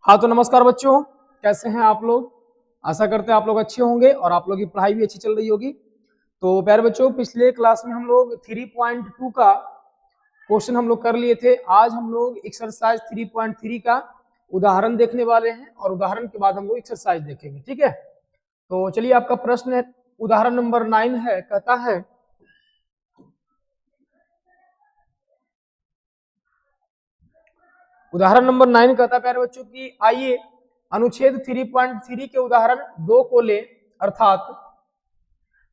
हाँ तो नमस्कार बच्चों, कैसे हैं आप लोग। आशा करते हैं आप लोग अच्छे होंगे और आप लोग की पढ़ाई भी अच्छी चल रही होगी। तो प्यारे बच्चों, पिछले क्लास में हम लोग 3.2 का क्वेश्चन हम लोग कर लिए थे। आज हम लोग एक्सरसाइज 3.3 का उदाहरण देखने वाले हैं और उदाहरण के बाद हम लोग एक्सरसाइज देखेंगे। ठीक है, तो चलिए आपका प्रश्न है, उदाहरण नंबर 9 है। कहता है उदाहरण नंबर 9 कहता है प्यारे बच्चों की आइए अनुच्छेद 3.3 के उदाहरण 2 को ले, अर्थात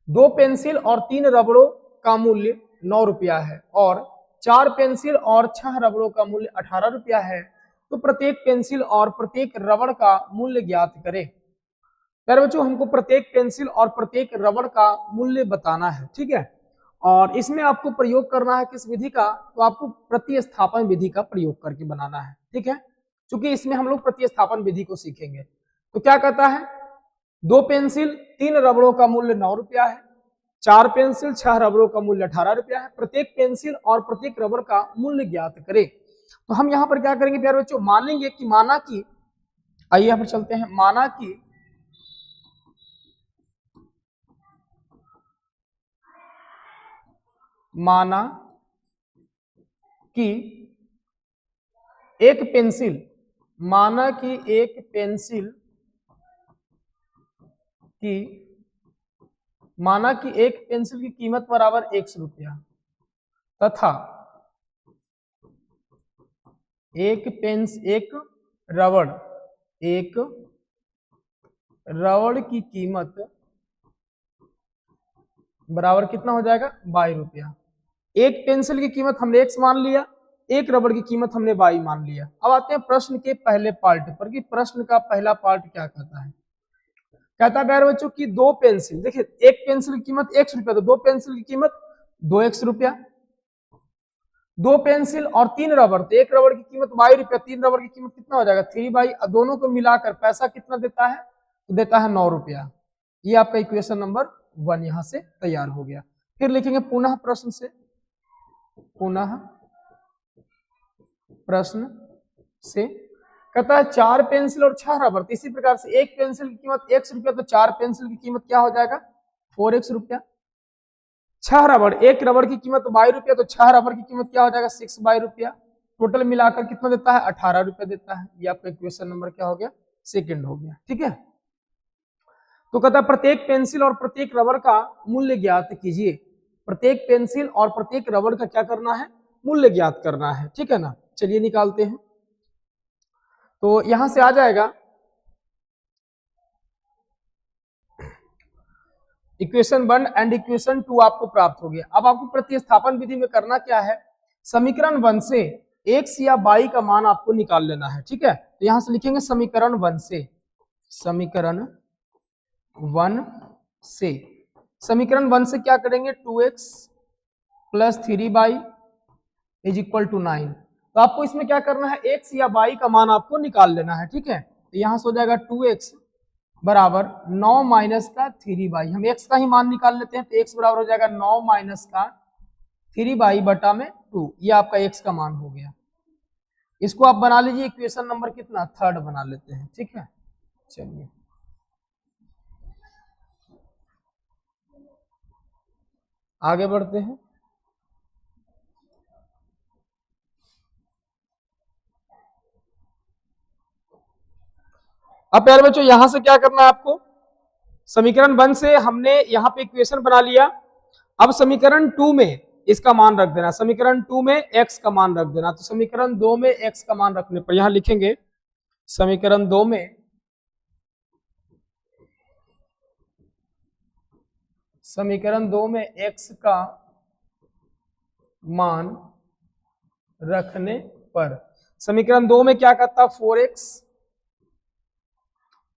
2 पेंसिल और 3 रबड़ों का मूल्य 9 रुपया है और 4 पेंसिल और 6 रबड़ों का मूल्य 18 रुपया है, तो प्रत्येक पेंसिल और प्रत्येक रबड़ का मूल्य ज्ञात करें। प्यारे बच्चों, हमको प्रत्येक पेंसिल और प्रत्येक रबड़ का मूल्य बताना है। ठीक है, और इसमें आपको प्रयोग करना है किस विधि का, तो आपको प्रतिस्थापन विधि का प्रयोग करके बनाना है। ठीक है, क्योंकि इसमें हम लोग प्रतिस्थापन विधि को सीखेंगे। तो क्या कहता है, 2 पेंसिल 3 रबड़ों का मूल्य 9 रुपया है, 4 पेंसिल 6 रबड़ों का मूल्य 18 रुपया है, प्रत्येक पेंसिल और प्रत्येक रबड़ का मूल्य ज्ञात करें। तो हम यहाँ पर क्या करेंगे प्यारे बच्चों, मानेंगे कि माना कि, आइए यहाँ पर चलते हैं, माना कि एक पेंसिल, माना कि एक पेंसिल की कीमत बराबर 100 रुपया तथा एक रबड़ की कीमत बराबर कितना हो जाएगा, 22 रुपया। एक पेंसिल की कीमत हमने x मान लिया, एक रबड़ की कीमत हमने y मान लिया। अब आते हैं प्रश्न के पहले पार्ट पर कि प्रश्न का पहला पार्ट क्या कहता है। कहता है प्यारे बच्चों की 2 पेंसिल, देखिए एक पेंसिल की कीमत 100 रुपया, तो 2 पेंसिल की कीमत 2x रुपया, 2 पेंसिल और 3 रबड़, तो एक रबड़ की कीमत 22 रुपया, 3 रबड़ की कीमत कितना हो जाएगा 3/, दोनों को मिलाकर पैसा कितना देता है, तो देता है 9 रुपया। ये आपका इक्वेशन नंबर 1 यहां से तैयार हो गया। फिर लिखेंगे पुनः प्रश्न से कहता है 4 पेंसिल और 6 रबड़, तो इसी प्रकार से एक पेंसिल की कीमत 100 रुपया, तो 4 पेंसिल की कीमत क्या हो जाएगा 4x रुपया। 6 रबड़, एक रबड़ की कीमत 22 रुपया, तो 6 रबड़ की कीमत क्या हो जाएगा 6/22 रुपया। टोटल मिलाकर कितना देता है 18 रुपया देता है। ये आपका इक्वेशन नंबर क्या हो गया, सेकंड हो गया। ठीक है, तो कहता है प्रत्येक पेंसिल और प्रत्येक रबड़ का मूल्य ज्ञात कीजिए। प्रत्येक पेंसिल और प्रत्येक रबड़ का क्या करना है, मूल्य ज्ञात करना है। ठीक है ना, चलिए निकालते हैं। तो यहां से आ जाएगा इक्वेशन 1 एंड इक्वेशन 2 आपको प्राप्त हो गया। अब आपको प्रतिस्थापन विधि में करना क्या है, समीकरण 1 से x या y का मान आपको निकाल लेना है। ठीक है, तो यहां से लिखेंगे समीकरण 1 से, समीकरण 1 से क्या करेंगे 2x plus 3y is equal to 9। तो आपको इसमें क्या करना है, x या y का मान आपको निकाल लेना है। ठीक है, तो यहां से हो जाएगा 2x बराबर 9 माइनस का 3y, हम x का ही मान निकाल लेते हैं, तो x बराबर हो जाएगा 9 माइनस का 3y बटा में 2। ये आपका x का मान हो गया। इसको आप बना लीजिए इक्वेशन नंबर कितना, 3 बना लेते हैं। ठीक है, चलिए आगे बढ़ते हैं। अब प्यारे बच्चों यहां से क्या करना है आपको, समीकरण 1 से हमने यहां पे इक्वेशन बना लिया। अब समीकरण 2 में इसका मान रख देना, समीकरण 2 में x का मान रख देना। तो समीकरण 2 में x का मान रखने पर यहां लिखेंगे समीकरण 2 में x का मान रखने पर, समीकरण 2 में क्या करता 4x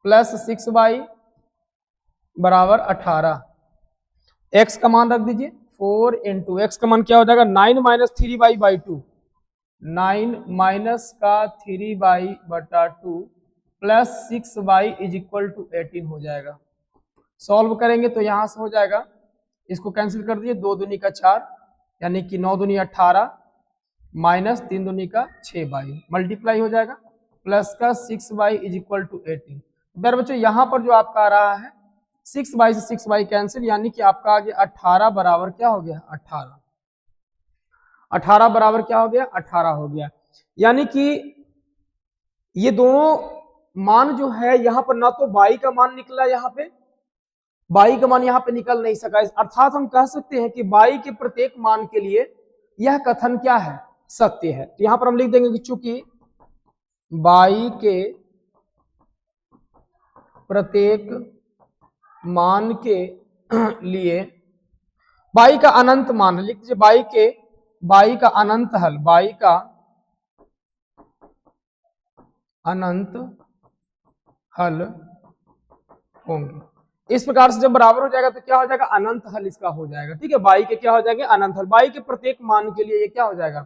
प्लस 6y बराबर 18, x का मान रख दीजिए 4 इंटू x का मान क्या हो जाएगा 9 माइनस 3y/2, 9 माइनस का 3y बटा 2 plus 6y is equal to 18 हो जाएगा। सॉल्व करेंगे तो यहां से हो जाएगा, इसको कैंसिल कर दीजिए, 2 दूनी का 4 यानी कि 9 दूनी 18 माइनस 3 दूनी का 6y, मल्टीप्लाई हो जाएगा प्लस का 6y इज इक्वल टू 18। प्यारे बच्चों यहाँ पर जो आपका आ रहा है 6y से 6y कैंसिल, यानी कि आपका आ गया 18 बराबर क्या हो गया 18 बराबर क्या हो गया 18 हो गया। यानी कि ये दोनों मान जो है यहाँ पर ना तो y का मान निकला, यहाँ पे y का मान यहाँ पे निकल नहीं सका, अर्थात हम कह सकते हैं कि y के प्रत्येक मान के लिए यह कथन क्या है सत्य है। तो यहां पर हम लिख देंगे कि चूंकि y के प्रत्येक मान के लिए y का अनंत मान, लिख दीजिए y का अनंत हल, y का अनंत हल होंगे। इस प्रकार से जब बराबर हो जाएगा तो क्या हो जाएगा अनंत हल इसका हो जाएगा। ठीक है, y के क्या हो जाएगा अनंत हल, y के प्रत्येक मान के लिए ये क्या हो जाएगा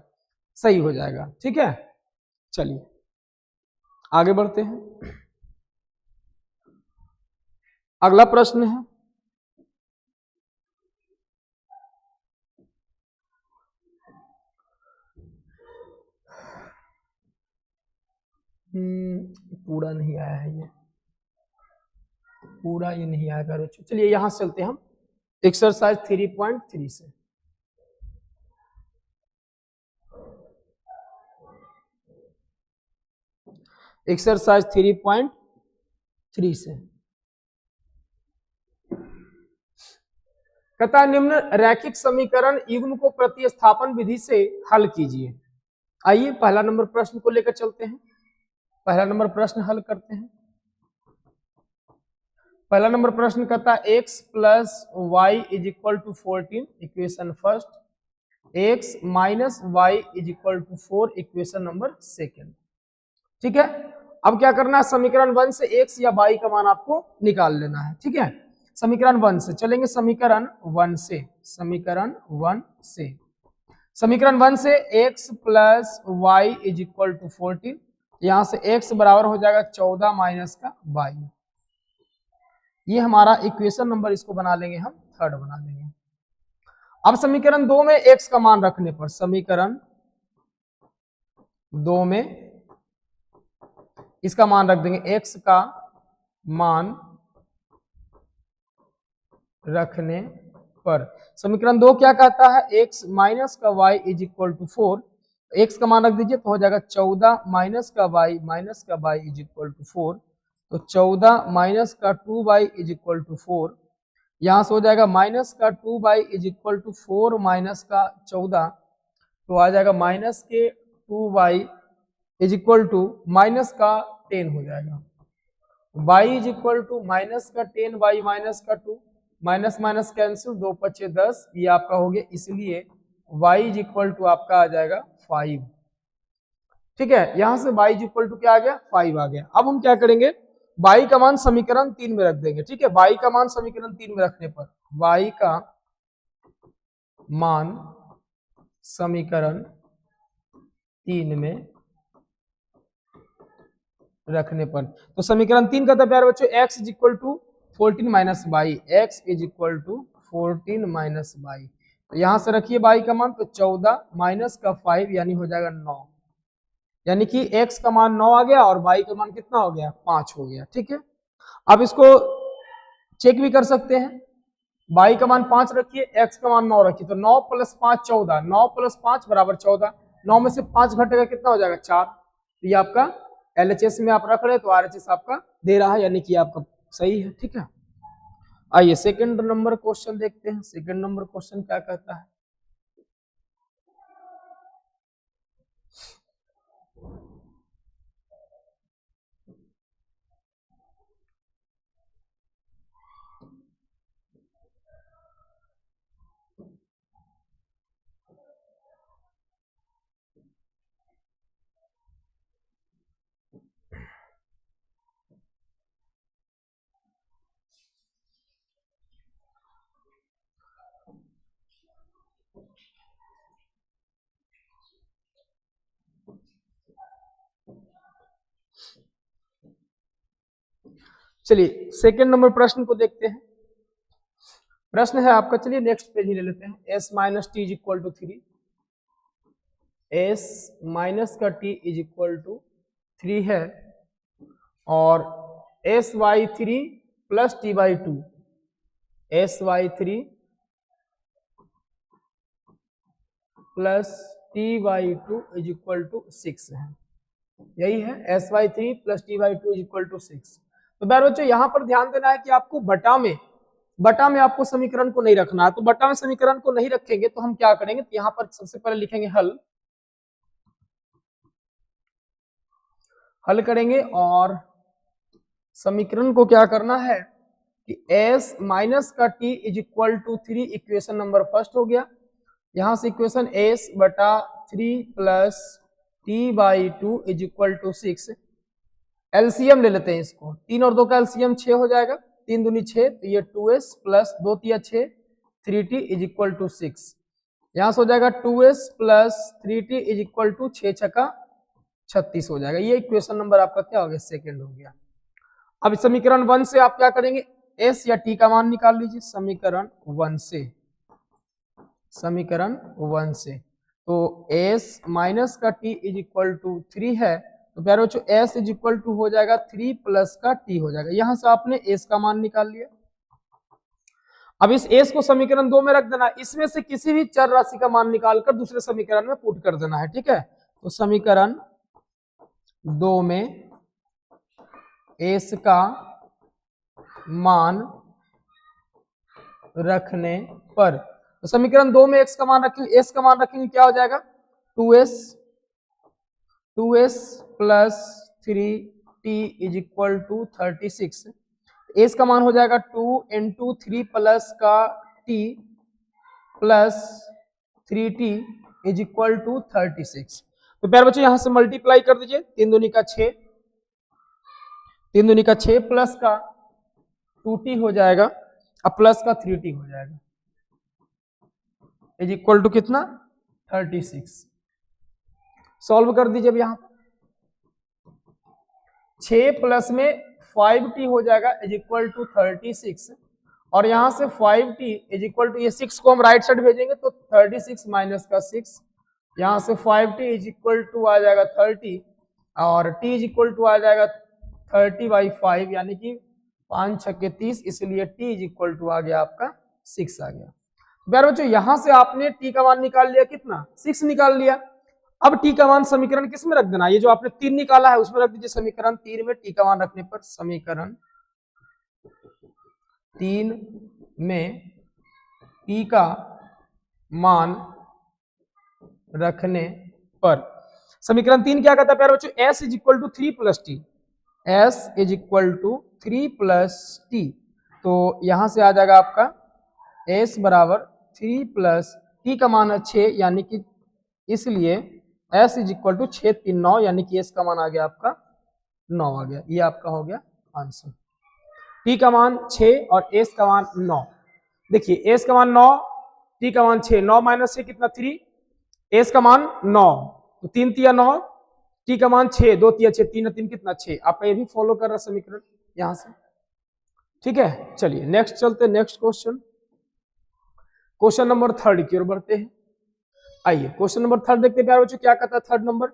सही हो जाएगा। ठीक है, चलिए आगे बढ़ते हैं। अगला प्रश्न है पूरा नहीं आया है, ये पूरा ये नहीं आएगा बच्चों। चलिए यहां से चलते हैं हम एक्सरसाइज 3.3 से। एक्सरसाइज 3.3 से कहता निम्न रैखिक समीकरण युग्म को प्रतिस्थापन विधि से हल कीजिए। आइए पहला नंबर प्रश्न को लेकर चलते हैं, पहला नंबर प्रश्न हल करते हैं। पहला नंबर प्रश्न कहता है x plus Y is equal to 14 equation first, x minus Y is equal to 4 equation number second. ठीक है, अब क्या करना है समीकरण 1 से x या y का मान आपको निकाल लेना है। ठीक है, समीकरण 1 से चलेंगे, समीकरण 1 से, समीकरण 1 से, समीकरण 1 से x plus Y is equal to 14, यहां से x बराबर हो जाएगा 14 माइनस का y, ये हमारा इक्वेशन नंबर, इसको बना लेंगे हम थर्ड बना लेंगे। अब समीकरण 2 में x का मान रखने पर, समीकरण 2 में इसका मान रख देंगे, x का मान रखने पर समीकरण 2 क्या कहता है x माइनस का y is equal to 4, x का मान रख दीजिए तो हो जाएगा 14 माइनस का y इज इक्वल टू 4, तो 14 माइनस का 2y इज इक्वल टू 4, यहां से हो जाएगा माइनस का 2y is equal to 4 minus का 14, तो आ जाएगा माइनस के 2y is equal to minus का 10 हो जाएगा, y is equal to minus का 10 y माइनस का 2, माइनस माइनस कैंसिल, 2 5 10, ये आपका हो गया, इसलिए y इज इक्वल टू आपका आ जाएगा 5। ठीक है, यहां से y इज इक्वल टू क्या आ गया 5 आ गया। अब हम क्या करेंगे y का मान समीकरण 3 में रख देंगे। ठीक है, y का मान समीकरण 3 में रखने पर, y का मान समीकरण 3 में रखने पर, तो समीकरण 3 का था प्यारे बच्चों x is equal to 14 minus Y, x is equal to 14 minus Y, तो यहां से रखिए y का मान, तो 14 माइनस का 5 यानी हो जाएगा 9, यानी कि x का मान 9 आ गया और y का मान कितना हो गया 5 हो गया। ठीक है, अब इसको चेक भी कर सकते हैं, y का मान 5 रखिए, x का मान 9 रखिए, तो 9 प्लस 5 14, 9 प्लस 5 बराबर 14, 9 में से 5 घटेगा कितना हो जाएगा 4, तो ये आपका LHS में आप रख रहे हैं तो RHS आपका दे रहा है, यानी कि आपका सही है। ठीक है, आइए सेकंड नंबर क्वेश्चन देखते हैं, सेकंड नंबर क्वेश्चन क्या कहता है। चलिए सेकंड नंबर प्रश्न को देखते हैं। प्रश्न है आपका, चलिए नेक्स्ट पेज ही ले लेते हैं, s minus T is equal to 3, s minus का t इज इक्वल टू 3 है और S by three plus T by two, S by three plus T by two is equal to 6 है, यही है S by three plus T by two is equal to 6। तो प्यारे बच्चों यहाँ पर ध्यान देना है कि आपको बटा में आपको समीकरण को नहीं रखना है। तो बटा में समीकरण को नहीं रखेंगे तो हम क्या करेंगे, तो यहाँ पर सबसे पहले लिखेंगे हल करेंगे और समीकरण को क्या करना है कि s माइनस का t is equal to 3 equation number first हो गया। यहां से इक्वेशन s बटा 3 plus T by two is equal to 6। LCM ले लेते हैं इसको, 3 और 2 का एलसीएम 6 हो जाएगा, 3 दूनी 6, तो ये 2s प्लस 2 तिया 6, 3t इज इक्वल टू 6। यहां से हो जाएगा 2s plus 3t is equal to 6 छक्का 36 हो जाएगा। ये इक्वेशन नंबर आपका क्या हो गया, सेकेंड हो गया। अब समीकरण 1 से आप क्या करेंगे, s या t का मान निकाल लीजिए समीकरण 1 से। तो s माइनस का t इज इक्वल टू 3 है, तो प्यारे बच्चों s इज इक्वल टू हो जाएगा 3 प्लस का t हो जाएगा। यहां से आपने s का मान निकाल लिया। अब इस s को समीकरण 2 में रख देना, इसमें से किसी भी चर राशि का मान निकालकर दूसरे समीकरण में पुट कर देना है, ठीक है। तो समीकरण 2 में s का मान रखने पर, तो समीकरण 2 में x का मान रखेंगे, s का मान रखेंगे, क्या हो जाएगा 2s plus 3t is equal to 36। s का मान हो जाएगा 2 इंटू 3 प्लस का t plus 3t is equal to 36। तो प्यारे बच्चों यहां से मल्टीप्लाई कर दीजिए, 3 दूनी का 6, 3 दूनी का 6 प्लस का 2t हो जाएगा, अब प्लस का 3t हो जाएगा, इज इक्वल टू कितना 36। सॉल्व कर दीजिए। अब यहां 6 प्लस में 5t हो जाएगा इज इक्वल टू 36, और यहां से 5t इज इक्वल टू, ये 6 को हम राइट साइड भेजेंगे तो 36 माइनस का 6, यहां से 5t इज इक्वल टू आ जाएगा 30, और t इज इक्वल टू आ जाएगा 30/5 यानी कि 5 छक्के 30, इसलिए t इज इक्वल टू आ गया आपका 6 आ गया। प्यारे बच्चों यहां से आपने t का मान निकाल लिया, कितना 6 निकाल लिया। अब t का मान समीकरण किस में रख देना, ये जो आपने 3 निकाला है उसमें रख दीजिए समीकरण 3 में। t का मान रखने पर समीकरण 3 में t का मान रखने पर समीकरण 3 क्या कहता है प्यारे बच्चों, s is equal to 3 plus T, s is equal to 3 plus T. तो यहां से आ जाएगा आपका s बराबर 3 प्लस t का मान है 6, यानी कि इसलिए s इज इक्वल टू 6 3 9, यानी कि s का मान आ गया आपका 9 आ गया। ये आपका हो गया आंसर। t का मान 6 और s का मान 9। देखिए s का मान 9, t का मान 6, 9 माइनस 6 कितना 3, s का मान 9, तो 3 तिया 9, t का मान 6, 2 तिया 6, 3 3 कितना 6। आपका ये भी फॉलो कर रहा समीकरण यहां से, ठीक है। चलिए नेक्स्ट चलते, नेक्स्ट क्वेश्चन नंबर 3 की ओर बढ़ते हैं। आइए क्वेश्चन नंबर 3 देखते हैं प्यारे बच्चों, क्या कहता है 3rd नंबर,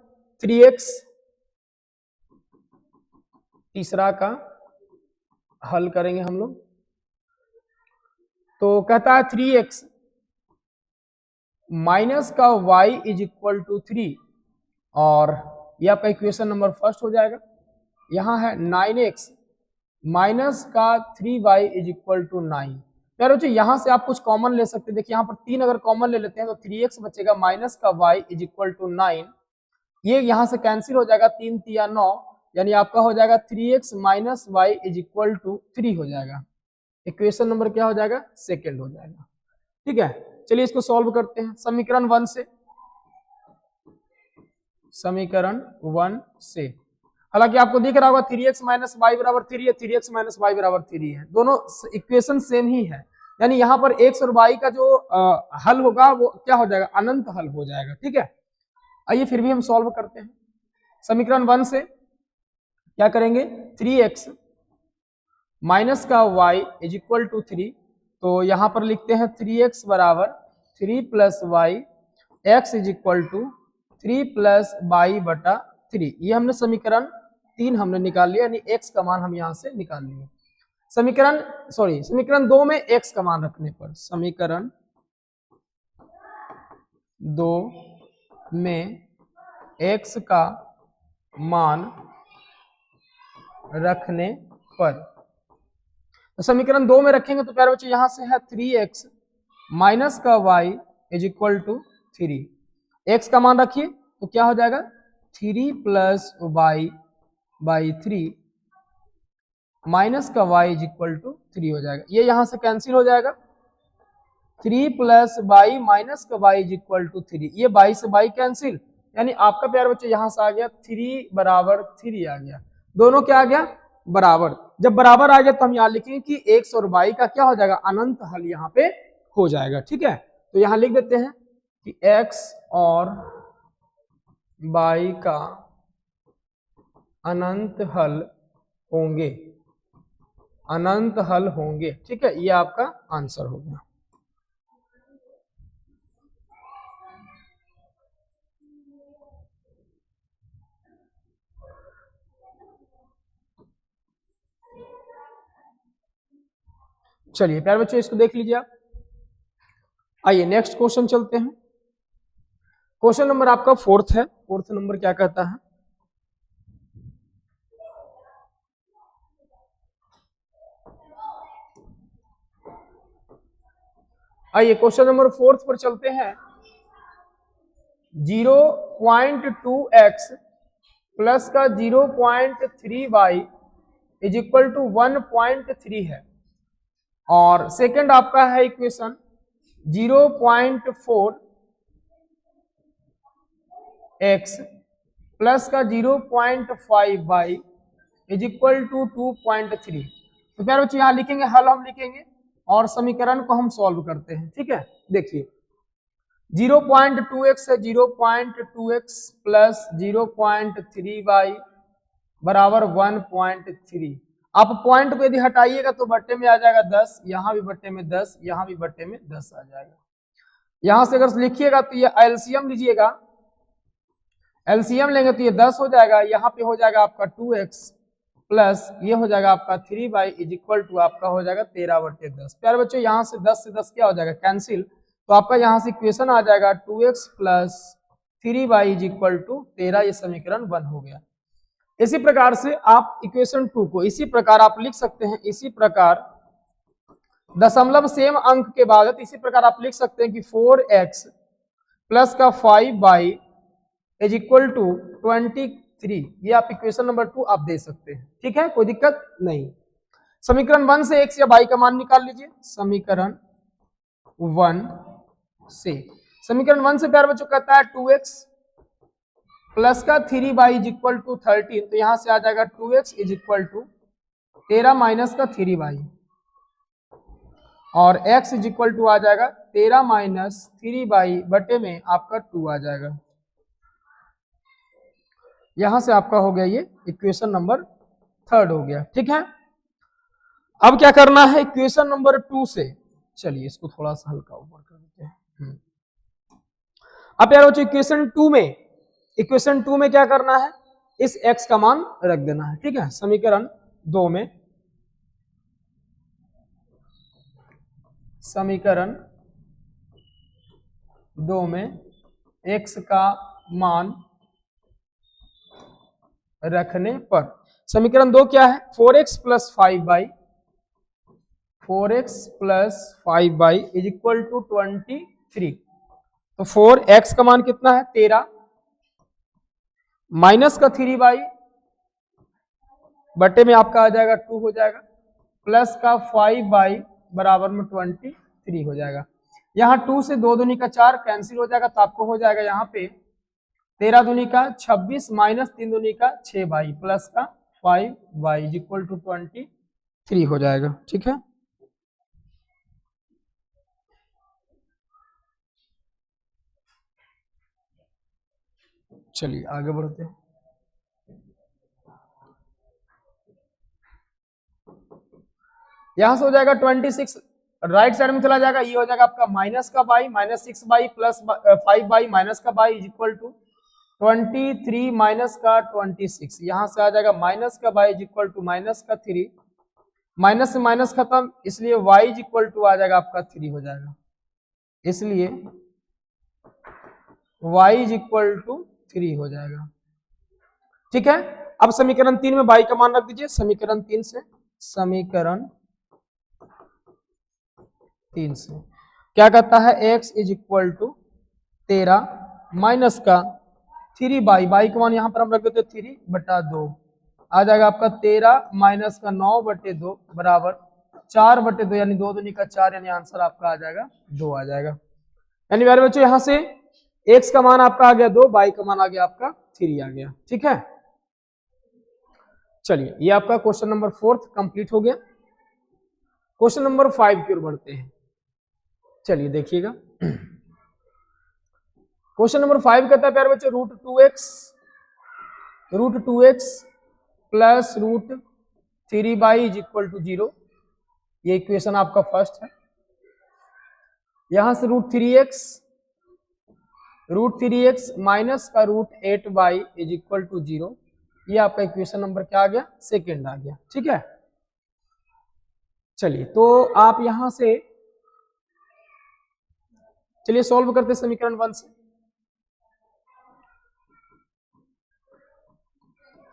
3x, तीसरा का हल करेंगे हम लोग। तो कहता है 3x माइनस का y इज इक्वल टू 3, और यह आपका इक्वेशन नंबर फर्स्ट हो जाएगा। यहां है 9x माइनस का 3y इज इक्वल टू 9। प्यारे बच्चों यहां से आप कुछ कॉमन ले सकते हैं, देखिए यहां पर 3 अगर कॉमन ले लेते हैं तो 3x बचेगा माइनस का y इज इक्वल टू 9, ये यहां से कैंसिल हो जाएगा, 3 तिया 9, यानी आपका हो जाएगा 3x minus y is equal to 3 हो जाएगा। इक्वेशन नंबर क्या हो जाएगा, सेकेंड हो जाएगा, ठीक है। चलिए इसको सॉल्व करते हैं समीकरण 1 से, समीकरण 1 से। हालांकि आपको दिख रहा होगा 3x माइनस वाई बराबर 3 है, 3x माइनस वाई बराबर 3 है, दोनों इक्वेशन सेम ही है, यानी यहाँ पर x और y का जो हल होगा वो क्या हो जाएगा, अनंत हल हो जाएगा, ठीक है। आइए फिर भी हम सॉल्व करते हैं समीकरण 1 से। क्या करेंगे, 3x माइनस का y इज इक्वल टू 3, तो यहाँ पर लिखते हैं 3x बराबर 3 plus Y, x is equal to 3 plus Y बटा 3। ये हमने समीकरण 3 हमने निकाल लिया, यानी x का मान हम यहां से निकाल लिए। समीकरण 2 में x का मान रखने पर, समीकरण 2 में x का मान रखने पर, तो समीकरण 2 में रखेंगे तो प्यारे बच्चों यहां से है 3x माइनस का y is equal to 3। x का मान रखिए तो क्या हो जाएगा 3 प्लस y बाई 3 माइनस का y इज इक्वल टू 3 हो जाएगा। ये यहां से कैंसिल हो जाएगा, 3 प्लस y माइनस का y इज इक्वल टू 3। ये y से y कैंसिल, यानी आपका प्यारे बच्चे यहां से आ गया 3 बराबर 3 आ गया। दोनों क्या आ गया बराबर। जब बराबर आ गया तो हम यहाँ लिखेंगे कि x और y का क्या हो जाएगा अनंत हल यहाँ पे हो जाएगा। ठीक है, तो यहाँ लिख देते हैं कि x और y का अनंत हल होंगे, अनंत हल होंगे। ठीक है, ये आपका आंसर हो गया। चलिए प्यारे बच्चों इसको देख लीजिए आप। आइए नेक्स्ट क्वेश्चन चलते हैं। क्वेश्चन नंबर आपका 4th है। 4th नंबर क्या कहता है, आइए क्वेश्चन नंबर 4th पर चलते हैं। 0.2x प्लस का 0.3y इज इक्वल टू 1.3 है, और सेकंड आपका है इक्वेशन 0.4x प्लस का 0.5y इज इक्वल टू 2.3। तो प्यारे बच्चे यहां लिखेंगे, हल हम लिखेंगे और समीकरण को हम सॉल्व करते हैं। ठीक है, देखिए 0.2x है, 0.2x प्लस 0.3y बराबर 1.3। आप पॉइंट को यदि हटाइएगा तो बट्टे में आ जाएगा 10, यहां भी बट्टे में 10, यहां भी बट्टे में 10 आ जाएगा। यहां से अगर लिखिएगा तो ये एलसीएम लीजिएगा, एलसीएम लेंगे तो ये 10 हो जाएगा, यहाँ पे हो जाएगा आपका 2x प्लस ये हो जाएगा आपका 3y इज इक्वल टू आपका हो जाएगा 13/10। प्यारे बच्चों यहाँ से 10 से 10 क्या हो जाएगा कैंसिल, तो आपका यहाँ से इक्वेशन आ जाएगा 2x plus 3y is equal to 13। ये समीकरण 1 हो गया। इसी प्रकार से आप इक्वेशन 2 को इसी प्रकार आप लिख सकते हैं, इसी प्रकार दशमलव सेम अंक के बाद इसी प्रकार आप लिख सकते हैं कि 4x प्लस का 5y इज इक्वल टू 23। ये आप इक्वेशन नंबर 2 आप दे सकते हैं। ठीक है, कोई दिक्कत नहीं। समीकरण 1 से x या y का मान निकाल लीजिए। समीकरण 1 से, समीकरण 1 से प्यारे बच्चों कहता है 2x प्लस का 3y इज इक्वल टू 13, तो यहां से आ जाएगा 2x is equal to 13 minus का 3y, और x इज इक्वल टू आ जाएगा 13 माइनस 3y बटे में आपका 2 आ जाएगा। यहां से आपका हो गया ये इक्वेशन नंबर 3 हो गया। ठीक है, अब क्या करना है इक्वेशन नंबर 2 से, चलिए इसको थोड़ा सा हल्का ऊपर कर देते हैं। अब यार बच्चों इक्वेशन 2 में क्या करना है, इस x का मान रख देना है। ठीक है, समीकरण 2 में, समीकरण 2 में x का मान रखने पर, समीकरण 2 क्या है 4x plus 5y, 4x plus 5y is equal to 23। तो 4x का मान कितना है 13 माइनस का 3y बटे में आपका आ जाएगा 2 हो जाएगा, प्लस का 5y बराबर में 23 हो जाएगा। यहाँ 2 से 2 दूनी का 4 कैंसिल हो जाएगा, तो आपको हो जाएगा यहाँ पे 13 दूनी का 26 माइनस 3 दूनी का 6y प्लस का 5y इज इक्वल टू 23 हो जाएगा। ठीक है, चलिए आगे बढ़ते हैं। यहां से हो जाएगा 26, राइट साइड में चला जाएगा, ये हो जाएगा आपका माइनस का y minus 6y plus 5y minus का y is equal to 23 minus का 26, यहां से आ जाएगा माइनस का y is equal to minus का 3, माइनस से माइनस खत्म, इसलिए y इज इक्वल टू आ जाएगा आपका 3 हो जाएगा, इसलिए y इज इक्वल टू 3 हो जाएगा। ठीक है, अब समीकरण 3 में y का मान रख दीजिए। समीकरण 3 से क्या कहता है, x is equal to 13 minus का 3y का मान यहां पर हम रख देते 3/2, आ जाएगा आपका 13 माइनस का 9/2 बराबर 4/2, यानी 2 दूनी का 4, यानी आंसर आपका आ जाएगा 2 आ जाएगा। यानी प्यारे बच्चों यहां से x का मान आपका आ गया 2, y का मान आ गया आपका 3 आ गया। ठीक है, चलिए ये आपका क्वेश्चन नंबर 4 कंप्लीट हो गया। क्वेश्चन नंबर 5 की ओर बढ़ते हैं। चलिए देखिएगा, क्वेश्चन नंबर 5 कहता है प्यारे बच्चों √2x plus √3y is equal to 0, ये इक्वेशन आपका फर्स्ट है। यहां से √3x माइनस का √8y इज इक्वल टू 0, ये आपका इक्वेशन नंबर क्या आ गया, सेकेंड आ गया। ठीक है, चलिए तो आप यहां से चलिए सॉल्व करते समीकरण 1 से।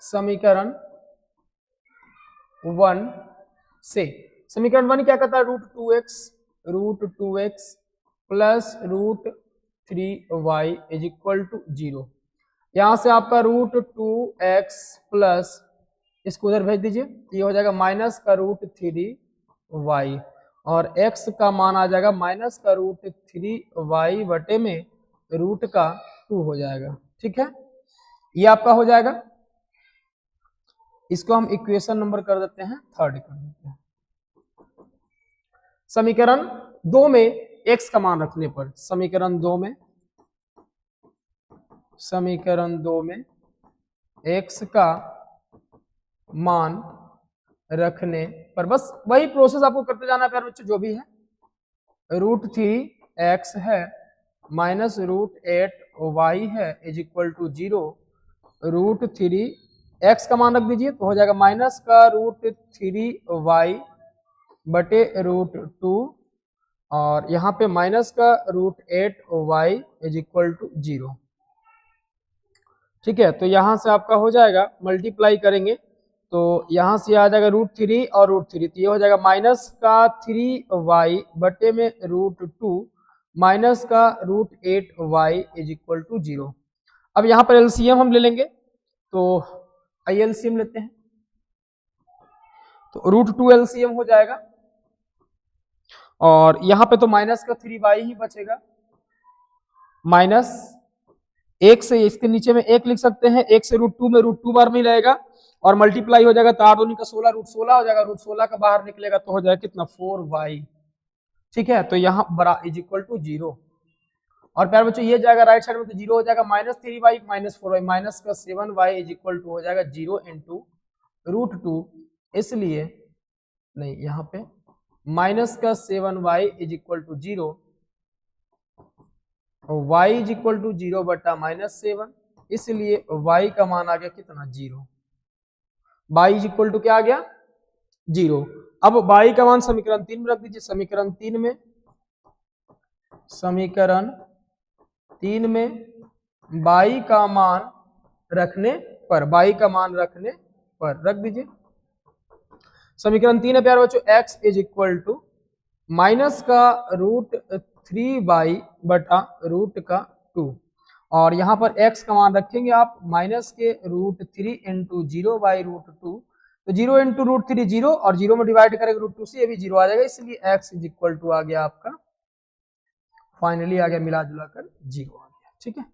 समीकरण 1 से, समीकरण 1 क्या कहता है, √2x plus √3y is equal to 0। यहां से आपका √2x प्लस, इसको उधर भेज दीजिए, ये हो जाएगा माइनस का √3y, और x का मान आ जाएगा माइनस का √3y बटे में रूट का 2 हो जाएगा। ठीक है, ये आपका हो जाएगा। इसको हम इक्वेशन नंबर कर देते हैं, थर्ड कर देते हैं। समीकरण 2 में x का मान रखने पर, समीकरण 2 में x का मान रखने पर, बस वही प्रोसेस आपको करते जाना है प्यारे बच्चों, जो भी है। √3x है माइनस √8y है इज इक्वल टू 0, √3x का मान रख दीजिए तो हो जाएगा माइनस का √3y बटे √2, और यहाँ पे माइनस का √8y इज इक्वल टू 0। ठीक है, तो यहाँ से आपका हो जाएगा, मल्टीप्लाई करेंगे तो यहाँ से आ जाएगा √3 और √3, तो ये हो जाएगा माइनस का 3y बटे में √2 माइनस का √8y इज इक्वल टू 0। अब यहाँ पर एलसीएम हम ले लेंगे, तो आइए एलसीएम लेते हैं, तो √2 एलसीएम हो जाएगा, और यहाँ पे तो माइनस का 3y ही बचेगा, माइनस 1 से इसके नीचे में 1 लिख सकते हैं, 1 से √2 में √2 बार में रहेगा, और मल्टीप्लाई हो जाएगा तो 8 दूनी का 16, √16 हो जाएगा, √16 का बाहर निकलेगा तो हो जाएगा कितना, 4y। ठीक है, तो यहाँ बड़ा इज इक्वल टू 0, और प्यारे बच्चों ये जाएगा राइट साइड में तो 0 हो जाएगा, minus 3y minus 4y, minus का 7y इज इक्वल टू हो जाएगा 0 इंटू √2, इसलिए नहीं, यहाँ पे माइनस का 7y is equal to 0, y is equal to 0 बटा माइनस 7, इसलिए y का मान आ गया कितना, 0। y इज इक्वल टू क्या आ गया, 0। अब y का मान समीकरण 3 में रख दीजिए। समीकरण 3 में y का मान रखने पर, y का मान रखने पर रख दीजिए। समीकरण 3 है प्यारे बच्चों, x is equal to minus का √3y बटा रूट का 2, और यहाँ पर x का मान रखेंगे आप माइनस के √3 इंटू 0 बाई √2, तो 0 इंटू √3 0, और 0 में डिवाइड करेंगे √2 से, ये भी 0 आ जाएगा, इसलिए x इज इक्वल टू आ गया आपका, फाइनली आ गया मिला जुला कर 0 आ गया। ठीक है,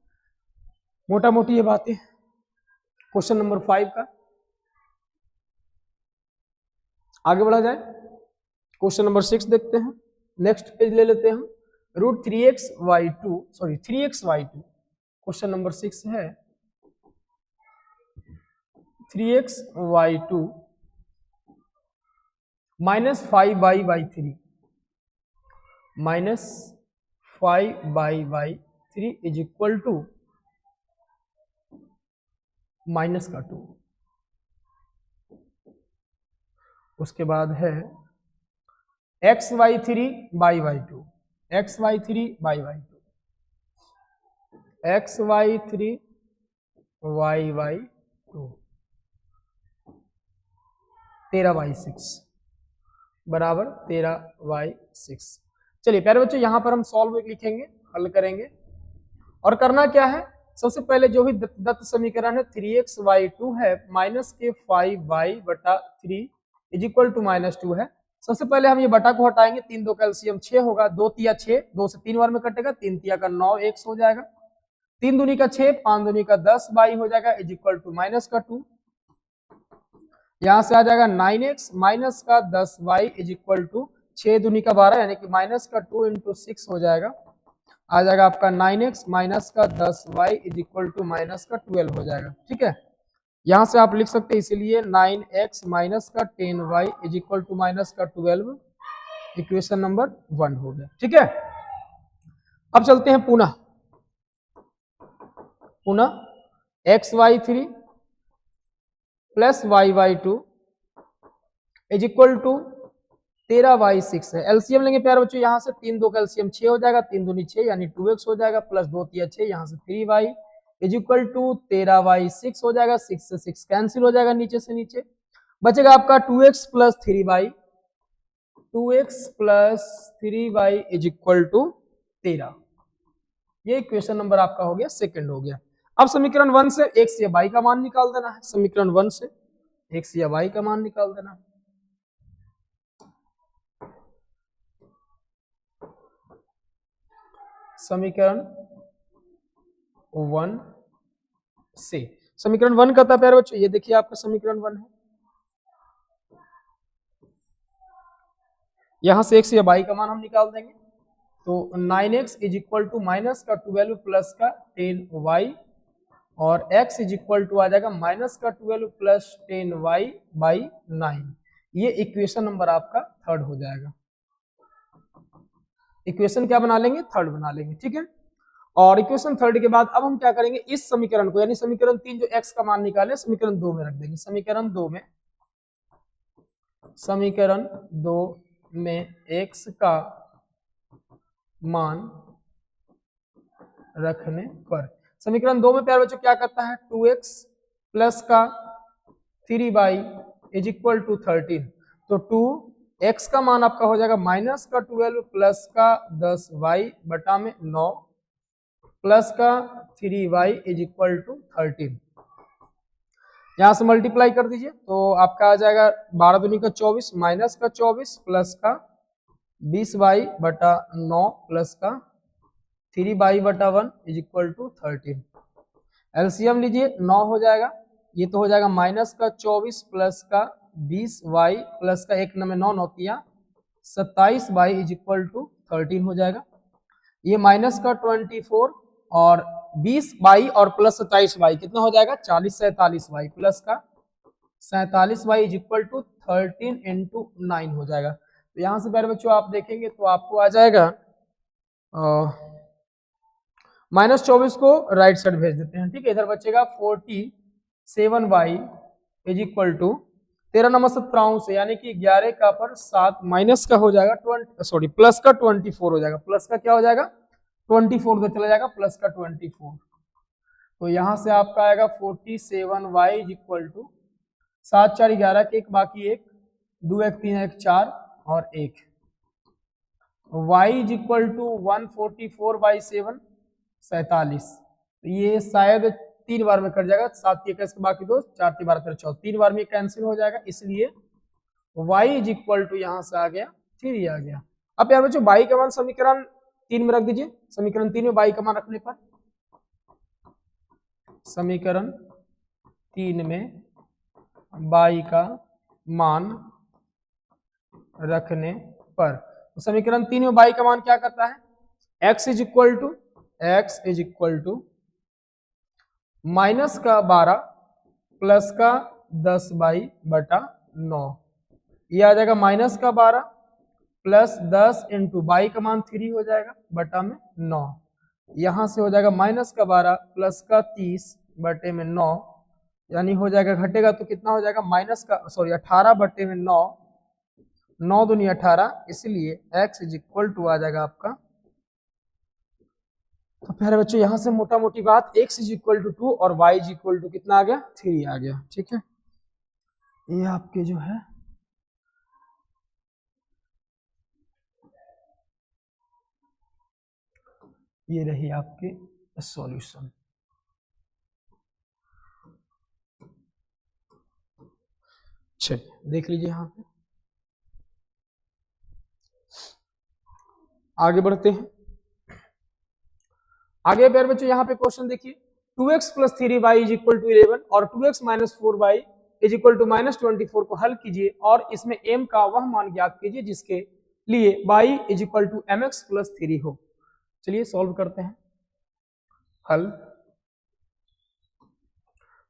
मोटा मोटी ये बातें क्वेश्चन नंबर 5 का। आगे बढ़ा जाए, क्वेश्चन नंबर 6 देखते हैं, नेक्स्ट पेज ले लेते हैं। √3xy2 क्वेश्चन नंबर 6 है, 3xy2 minus 5y3 is equal to minus का 2, उसके बाद है xy3 y/2, xy3 y/2, xy3 y/2 13y6 बराबर 13y6। चलिए प्यारे बच्चों यहां पर हम सॉल्व लिखेंगे, हल करेंगे। और करना क्या है, सबसे पहले जो भी दत्त समीकरण है 3x/2 है माइनस के 5y/3 इज इक्वल टू -2 है। सबसे पहले हम ये बटा को हटाएंगे, 3 2 कैल्सियम 6 होगा, 2 तिया 6, 2 से 3 बार में कटेगा, 3 तिया का 9 x हो जाएगा, 3 दूनी का 6, 5 दूनी का 10 y हो जाएगा इज इक्वल टू माइनस का 2। यहां से आ जाएगा 9x माइनस का 10y इज इक्वल टू 6 दूनी का 12 यानी कि माइनस का 2 इंटू 6 हो जाएगा, आ जाएगा आपका 9x माइनस का 10y is equal to minus का 12 हो जाएगा। ठीक है, यहां से आप लिख सकते हैं इसीलिए 9x माइनस का 10y is equal to minus का 12, इक्वेशन नंबर 1 हो गया। ठीक है, अब चलते हैं पुनः xy3 plus y/2 is equal to 13y6 है। एलसीएम लेंगे प्यारे बच्चों, यहां से 3 2 कैल्सियम 6 हो जाएगा, 3 दूनी 6 यानी 2x हो जाएगा, प्लस 2 तिया 6 यहां से 3y is equal to 13y6 हो जाएगा, 6 से 6 कैंसिल हो जाएगा, नीचे से नीचे बचेगा आपका 2x plus 3y, 2x plus 3y is equal to 13। ये इक्वेशन नंबर आपका हो गया, सेकंड हो गया। अब समीकरण 1 से x या y का मान निकाल देना है, समीकरण 1 से x या y का मान निकाल देना है। समीकरण 1 से, समीकरण 1 कहता है प्यारे बच्चों, ये देखिए आपका समीकरण 1 है, यहां से x या y का मान हम निकाल देंगे, तो 9x is equal to minus का 12 प्लस का 10y और x इज इक्वल टू आ जाएगा माइनस का 12 प्लस 10y बाई 9। ये इक्वेशन नंबर आपका थर्ड हो जाएगा। इक्वेशन क्या बना लेंगे, थर्ड बना लेंगे। ठीक है, और इक्वेशन थर्ड के बाद अब हम क्या करेंगे, इस समीकरण को यानी समीकरण 3 जो x का मान निकाले समीकरण 2 में रख देंगे। समीकरण 2 में x का मान रखने पर समीकरण 2 में प्यारे बच्चों क्या करता है, 2x प्लस का 3y इज इक्वल टू 13, तो 2x का मान आपका हो जाएगा माइनस का 12 प्लस का 10y बटा में 9 प्लस का 3y इज इक्वल टू 13। यहां से मल्टीप्लाई कर दीजिए तो आपका आ जाएगा 12 दूनी का 24 माइनस का 24 प्लस का 20y बटा 9 प्लस का 3y बटा 1 इज इक्वल टू 13। एलसीएम लीजिए 9 हो जाएगा, ये तो हो जाएगा माइनस का 24 प्लस का 20y प्लस का 1 में 9 नौतिया 27y इज इक्वल टू 13 हो जाएगा। ये माइनस का 24 और 20y और प्लस 27y कितना हो जाएगा 40 47y प्लस का 47y is equal to 13 into 9 हो जाएगा। तो यहाँ से प्यारे बच्चों आप देखेंगे तो आपको आ जाएगा -24 को राइट साइड भेज देते हैं। ठीक है, इधर बचेगा 47y is equal to 13 number 17 से यानी कि 11 का पर 7 माइनस का हो जाएगा प्लस का 24 हो जाएगा, प्लस का क्या हो जाएगा 24 उधर चला जाएगा प्लस का 24। तो यहां से आपका आएगा 47y इज इक्वल टू 7 4 11 के एक बाकी 1 2 1 3 1 4 और 1 y इज इक्वल टू 144/7 47। तो ये शायद 3 बार में कट जाएगा, 7 के बाकी 2 4 3 12 13 14 3 बार में कैंसिल हो जाएगा, इसलिए y इज इक्वल टू यहां से आ गया 3 आ गया। अब यार बच्चों y का मान समीकरण 3 में रख दीजिए, समीकरण 3 में y का मान रखने पर समीकरण 3 में y का मान रखने पर तो समीकरण 3 में y का मान क्या करता है, x is equal to minus का 12 प्लस का 10y बटा 9। ये आ जाएगा माइनस का 12 प्लस 10 इंटू y का मान 3 हो जाएगा बटा में 9। यहां से हो जाएगा माइनस का 12 प्लस का 30 बटे में 9 यानी हो जाएगा, घटेगा तो कितना हो जाएगा, माइनस का सॉरी 18/9, 9 दूनी 18, इसलिए x इज इक्वल टू आ जाएगा आपका। तो प्यारे बच्चों यहां से मोटा मोटी बात, x इज इक्वल टू 2 और y इज इक्वल टू कितना आ गया, 3 आ गया। ठीक है, ये आपके जो है ये रही आपके सॉल्यूशन। चलिए देख लीजिए यहाँ पे, आगे बढ़ते हैं। आगे प्यारे बच्चों यहाँ पे क्वेश्चन देखिए, 2x plus 3y is equal to 11 और 2x minus 4y is equal to minus 24 को हल कीजिए और इसमें m का वह मान ज्ञात कीजिए जिसके लिए y is equal to mx plus 3 हो। चलिए सॉल्व करते हैं। हल,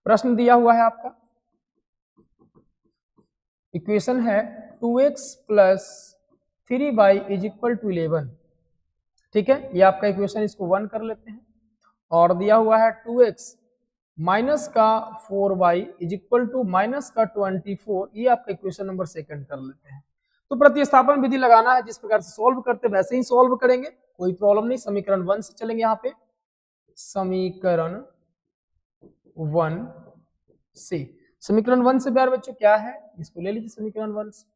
प्रश्न दिया हुआ है आपका, इक्वेशन है 2x plus 3y is equal to 11। ठीक है, ये आपका इक्वेशन, इसको 1 कर लेते हैं। और दिया हुआ है 2x माइनस का 4y is equal to minus का 24, ये आपका इक्वेशन नंबर 2 कर लेते हैं। तो प्रतिस्थापन विधि लगाना है, जिस प्रकार से सॉल्व करते वैसे ही सॉल्व करेंगे, कोई प्रॉब्लम नहीं। समीकरण 1 से चलेंगे यहाँ पे, समीकरण 1 से, समीकरण 1 से प्यारे बच्चों क्या है, इसको ले लीजिए समीकरण 1 से।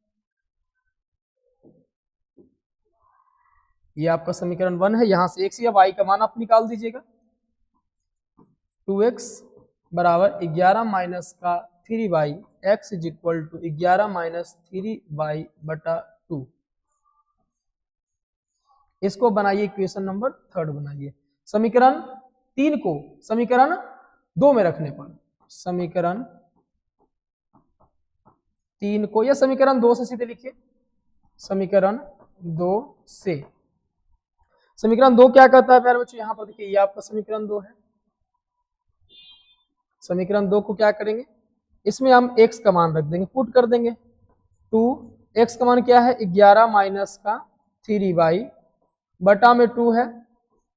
ये आपका समीकरण 1 है, यहां से x या y का मान आप निकाल दीजिएगा। 2x बराबर 11 माइनस का 3y, x is equal to 11 minus 3y बटा 2। इसको बनाइए इक्वेशन नंबर 3 बनाइए। समीकरण 3 को समीकरण 2 में रखने पर, समीकरण 3 को या समीकरण 2 से सीधे लिखिए, समीकरण 2 से। समीकरण 2 क्या कहता है प्यारे बच्चों, यहां पर देखिए, ये आपका समीकरण 2 है। समीकरण 2 को क्या करेंगे, इसमें हम x का मान रख देंगे, पुट कर देंगे। 2x का मान क्या है, 11 माइनस का 3y बटा में 2 है,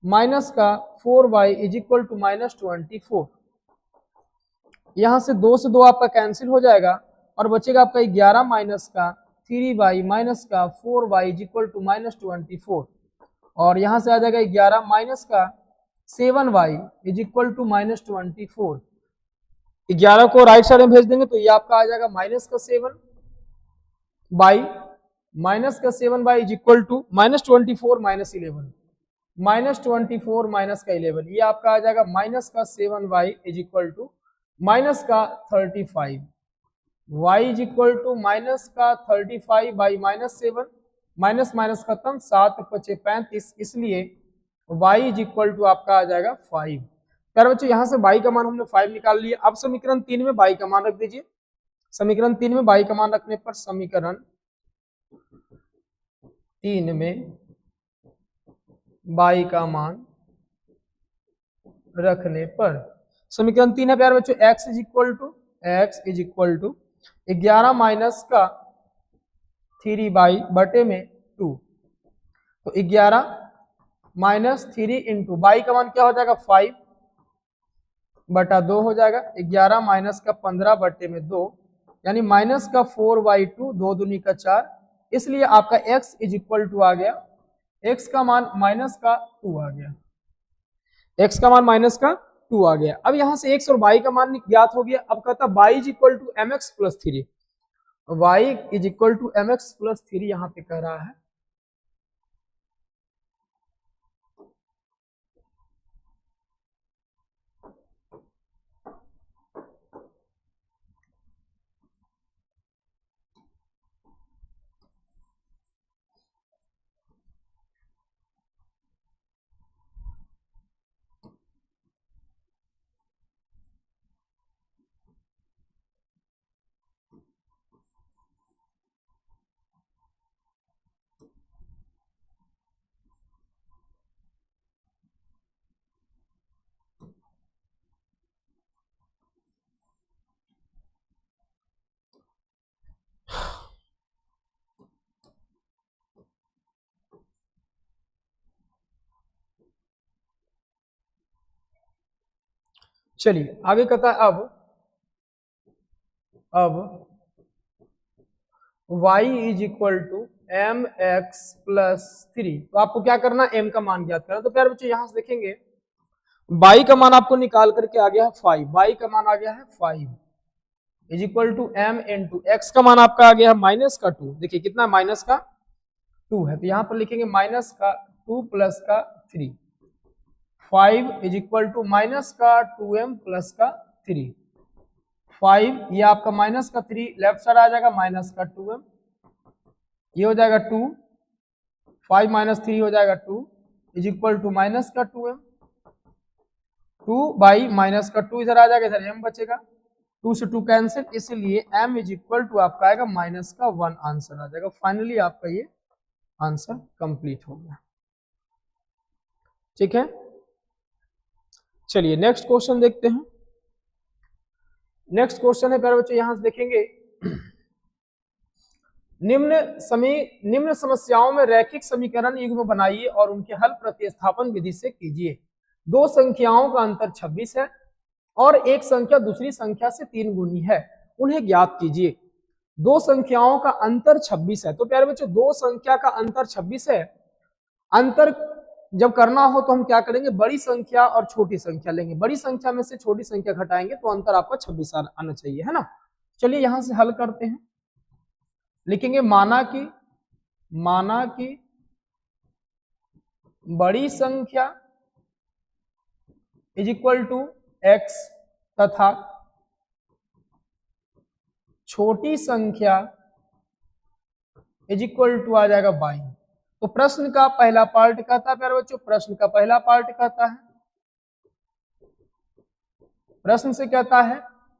माइनस का 4y is equal to minus 24। यहां से 2 से 2 आपका कैंसिल हो जाएगा और बचेगा आपका 11 माइनस का 3y माइनस का 4y is equal to minus 24। और यहां से आ जाएगा 11 माइनस का 7y is equal to minus 24। 11 को राइट साइड में भेज देंगे तो ये आपका आ जाएगा माइनस का 7 बाई माइनस का 7 by is equal to minus 24 minus 11, minus 24 minus का 11, ये आपका आ जाएगा माइनस का 7 y is equal to minus का 35, y is equal to minus का 35 बाई माइनस 7, माइनस माइनस खत्म, 7 पचे 35, इसलिए y इज इक्वल टू आपका आ जाएगा 5। प्यारे बच्चों यहाँ से y का मान हमने 5 निकाल लिया। अब समीकरण 3 में y का मान रख दीजिए। समीकरण 3 में y का मान रखने पर, समीकरण 3 में y का मान रखने पर, समीकरण 3 है प्यारे बच्चों, x is equal to 11 minus का 3 बाई बटे में 2, तो 11 माइनस 3 इंटू बाई का मान क्या हो जाएगा 5 बटा 2 हो जाएगा, 11 माइनस का 15 बटे में 2, यानी माइनस का 4/2, 2 दूनी का 4, इसलिए आपका x इज इक्वल टू आ गया, x का मान माइनस का 2 आ गया, x का मान माइनस का 2 आ गया। अब यहां से x और y का मान ज्ञात हो गया। अब कहता y is equal to mx plus 3, y is equal to mx plus 3 यहां पे कह रहा है। चलिए आगे कहता है, अब अब y is equal to m x plus 3, तो आपको क्या करना, m का मान ज्ञात करना। तो प्यारे बच्चों यहां से देखेंगे y का मान आपको निकाल करके आ गया है 5, y का मान आ गया है 5 is equal to m into x का मान आपका आ गया है माइनस का 2, देखिए कितना माइनस का 2 है, तो यहां पर लिखेंगे माइनस का 2 प्लस का 3, 5 इज इक्वल टू माइनस का 2m प्लस का 3, 5 ये आपका माइनस का 3 लेफ्ट साइड आ जाएगा माइनस का 2m, ये हो जाएगा 2, 5 माइनस 3 हो जाएगा 2 इज इक्वल टू माइनस का 2m, 2 बाई माइनस का 2 इधर आ जाएगा, इधर m बचेगा, 2 से 2 कैंसिल, इसलिए m इज इक्वल टू आपका आएगा माइनस का 1 आंसर आ जाएगा। फाइनली आपका ये आंसर कंप्लीट हो गया। ठीक है, चलिए नेक्स्ट क्वेश्चन देखते हैं। नेक्स्ट क्वेश्चन है प्यारे बच्चों, यहां से देखेंगे निम्न समस्याओं में रैखिक समीकरण युग्म बनाइए और उनके हल प्रतिस्थापन विधि से कीजिए। दो संख्याओं का अंतर 26 है और एक संख्या दूसरी संख्या से 3 गुनी है, उन्हें ज्ञात कीजिए। दो संख्याओं का अंतर 26 है, तो प्यारे बच्चों दो संख्या का अंतर 26 है, अंतर जब करना हो तो हम क्या करेंगे, बड़ी संख्या और छोटी संख्या लेंगे, बड़ी संख्या में से छोटी संख्या घटाएंगे तो अंतर आपका 26 आना चाहिए, है ना। चलिए यहां से हल करते हैं, लिखेंगे माना कि बड़ी संख्या इज इक्वल टू x तथा छोटी संख्या इज इक्वल टू आ जाएगा y। तो प्रश्न का पहला पार्ट कहता है प्यारे बच्चों, प्रश्न का पहला पार्ट कहता है, प्रश्न से कहता है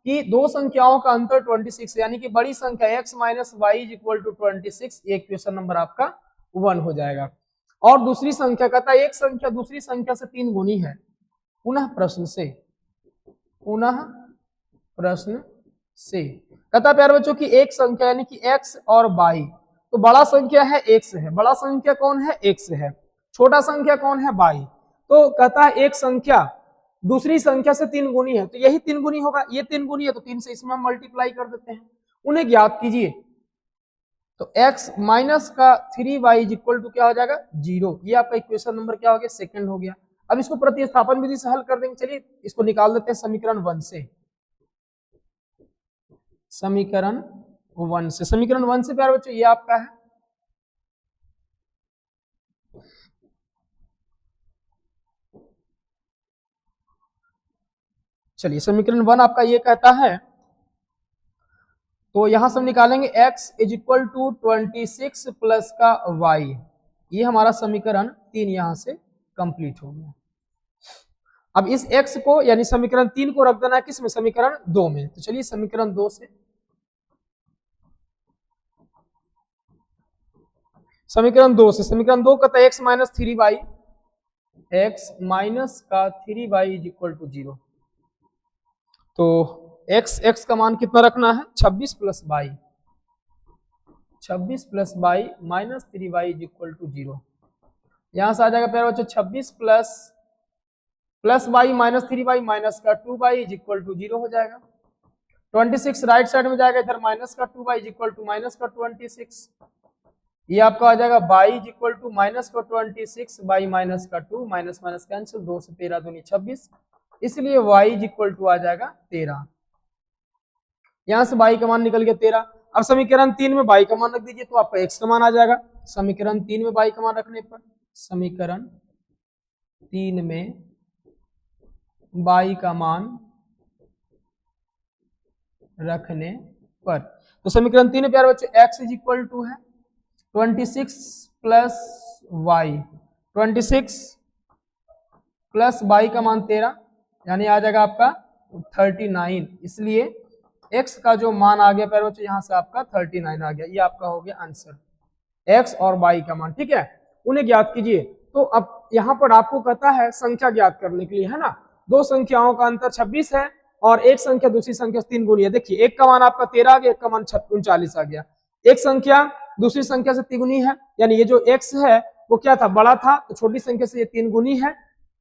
कि दो संख्याओं का अंतर 26 यानी कि बड़ी संख्या x minus Y is equal to 26, ये क्वेश्चन नंबर आपका 1 हो जाएगा। और दूसरी संख्या कहता है एक संख्या दूसरी संख्या से 3 गुनी है। पुनः प्रश्न से कहता है प्यारे बच्चों कि एक संख्या यानी कि x और y, तो बड़ा संख्या है x है, बड़ा संख्या कौन है x है, छोटा संख्या कौन है y। तो कहता है एक संख्या दूसरी संख्या से 3 गुनी है, तो यही 3 गुनी होगा, ये 3 गुनी है तो 3 से इसमें हम मल्टीप्लाई कर देते हैं, उन्हें ज्ञात कीजिए। तो x माइनस का 3y इज इक्वल टू क्या हो जाएगा 0, ये आपका इक्वेशन नंबर क्या हो गया, सेकंड हो गया। अब इसको प्रतिस्थापन विधि से हल कर देंगे। चलिए इसको निकाल देते हैं समीकरण 1 से, समीकरण 1 से, समीकरण 1 से प्यारे बच्चों ये आपका है चलिए समीकरण 1 आपका ये कहता है, तो यहां से हम निकालेंगे x is equal to 26 plus का y, ये हमारा समीकरण 3 यहां से कंप्लीट हो गया। अब इस x को यानी समीकरण 3 को रख देना है किसमें, समीकरण 2 में। तो चलिए समीकरण 2 से, समीकरण 2 से, समीकरण 2 कहता है x minus 3y, x minus का 3y इज इक्वल टू 0। तो x का मान कितना रखना है 26 plus y, 26 plus y minus 3y is equal to 0। यहां से आ जाएगा प्यारे बच्चों 26 plus y minus 3y minus का 2y इज इक्वल टू 0 हो जाएगा। 26 राइट साइड में जाएगा, इधर माइनस का 2y is equal to minus का 26, ये आपका आ जाएगा y is equal to minus का 26 y माइनस का 2, माइनस माइनस कैंसिल, 2 से 13 दूनी 26, इसलिए y इज इक्वल टू आ जाएगा 13। यहां से y का मान निकल गया 13। अब समीकरण 3 में y का मान रख दीजिए तो आपका x का मान आ जाएगा। समीकरण 3 में y का मान रखने पर, समीकरण 3 में y का मान रखने पर, तो समीकरण 3 में प्यारे बच्चों x इज इक्वल टू है 26 प्लस y, 26 प्लस y का मान 13 यानी आ जाएगा आपका 39, इसलिए x का जो मान आ गया प्यारे बच्चों यहाँ से आपका 39 आ गया, ये आपका हो गया आंसर, x और y का मान। ठीक है, उन्हें ज्ञात कीजिए। तो अब यहाँ पर आपको कहता है संख्या ज्ञात करने के लिए, है ना, दो संख्याओं का अंतर 26 है और एक संख्या दूसरी संख्या से 3 गुनी है। देखिए एक का मान आपका 13 आ गया, एक का मान 39 आ गया, एक संख्या दूसरी संख्या से 3 गुनी है, यानी ये जो x है वो क्या था, बड़ा था, तो छोटी संख्या से ये 3 गुनी है,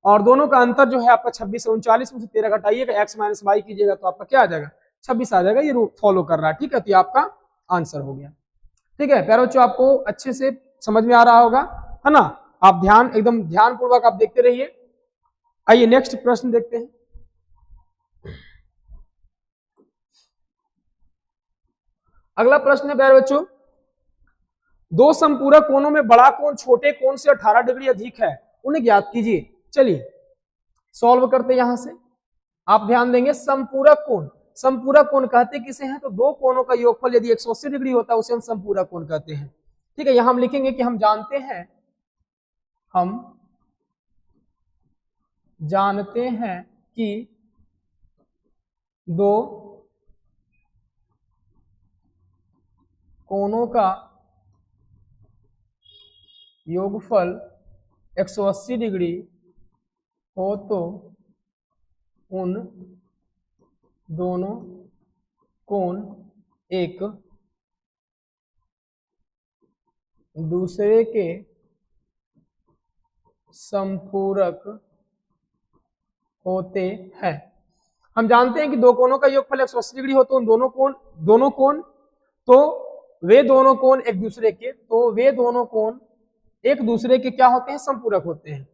और दोनों का अंतर जो है आपका 26 से 39 में से 13 घटाइएगा, x माइनस y कीजिएगा तो आपका क्या आ जाएगा 26 आ जाएगा, ये फॉलो कर रहा है। ठीक है, तो ये आपका आंसर हो गया। ठीक है प्यारे बच्चों, आपको अच्छे से समझ में आ रहा होगा, है ना। आप एकदम ध्यान पूर्वक आप देखते रहिए। आइए नेक्स्ट प्रश्न देखते हैं। अगला प्रश्न है प्यारे बच्चों, दो संपूरक कोणों में बड़ा कोण छोटे कोण से 18 डिग्री अधिक है, उन्हें ज्ञात कीजिए। चलिए सॉल्व करते हैं। यहां से आप ध्यान देंगे, संपूरक कोण, संपूरक कोण कहते किसे हैं, तो दो कोणों का योगफल यदि 180 डिग्री होता है उसे हम संपूरक कोण कहते हैं। ठीक है, यहां हम लिखेंगे कि हम जानते हैं कि दो कोणों का योगफल 180 डिग्री हो तो उन दोनों कोण एक दूसरे के संपूरक होते हैं। हम जानते हैं कि दो कोणों का योगफल 180 डिग्री हो तो उन दोनों कोण तो वे दोनों कोण एक दूसरे के क्या होते हैं, संपूरक होते हैं।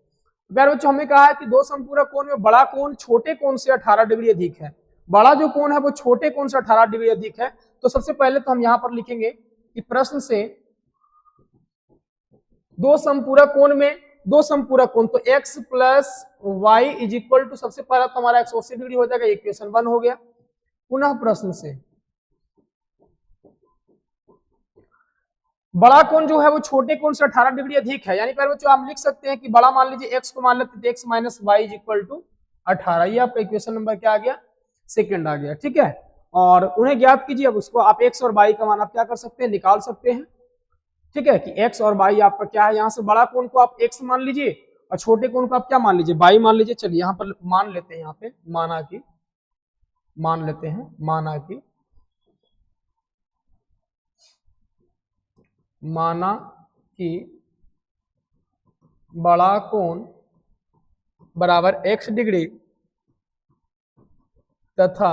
प्यारे बच्चों, हमने कहा है कि दो संपूरक कोण में बड़ा कोण छोटे कोण से 18 डिग्री अधिक है। बड़ा जो कोण है वो छोटे कोण से 18 डिग्री अधिक है। तो सबसे पहले तो हम यहां पर लिखेंगे कि प्रश्न से दो संपूरक कोण तो x plus Y is equal to, सबसे पहला तो हमारा 180 डिग्री हो जाएगा, इक्वेशन 1 हो गया। पुनः प्रश्न से बड़ा कोण जो है वो छोटे कोण से 18 डिग्री अधिक है, यानी बच्चों आप लिख सकते हैं कि बड़ा मान लीजिए x को मान लेते हैं x minus Y is equal to 18। ये आपका इक्वेशन नंबर क्या आ गया, सेकंड आ गया। ठीक है, और उन्हें ज्ञात कीजिए। अब उसको आप x और y का मान आप क्या कर सकते हैं, निकाल सकते हैं। ठीक है, कि x और y आपका क्या है, यहाँ से बड़ा कोण को आप x मान लीजिए और छोटे कोण को आप क्या मान लीजिए, y मान लीजिए। चलिए यहाँ पर मान लेते हैं, यहाँ पे माना कि बड़ा कोण बराबर x डिग्री तथा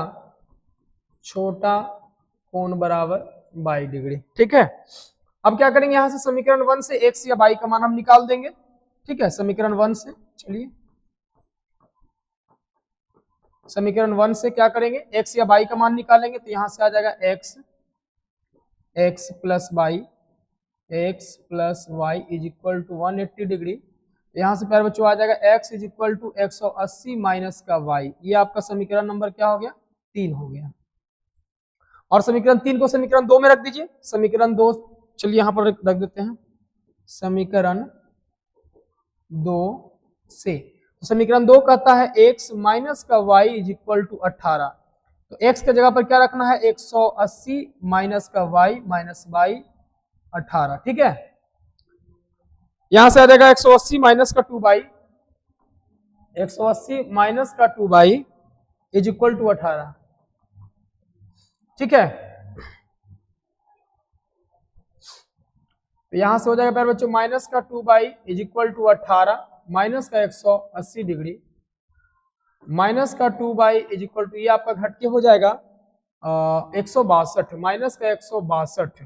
छोटा कोण बराबर y डिग्री। ठीक है, अब क्या करेंगे, यहां से समीकरण 1 से x या y का मान हम निकाल देंगे। ठीक है, समीकरण 1 से, चलिए समीकरण 1 से क्या करेंगे, x या y का मान निकालेंगे। तो यहां से आ जाएगा x plus Y is equal to 180 degree. यहां से प्यारे बच्चों आ जाएगा x is equal to 180 minus का y। ये आपका समीकरण नंबर क्या हो गया, 3 हो गया। और समीकरण 3 को समीकरण 2 में रख दीजिए। समीकरण 2, चलिए यहां पर रख देते हैं, समीकरण 2 से। तो समीकरण 2 कहता है x माइनस का y इज इक्वल टू 18। तो x के जगह पर क्या रखना है, 180 माइनस का y माइनस y 18। ठीक है, यहां से आ जाएगा 180 माइनस का 2y, 180 माइनस का 2y इज इक्वल टू 18। ठीक है, तो यहां से हो जाएगा प्यारे बच्चों माइनस का 2y is equal to 18 minus का 180 डिग्री माइनस का 2y इज इक्वल टू, ये आपका घट के हो जाएगा 162 माइनस का 162।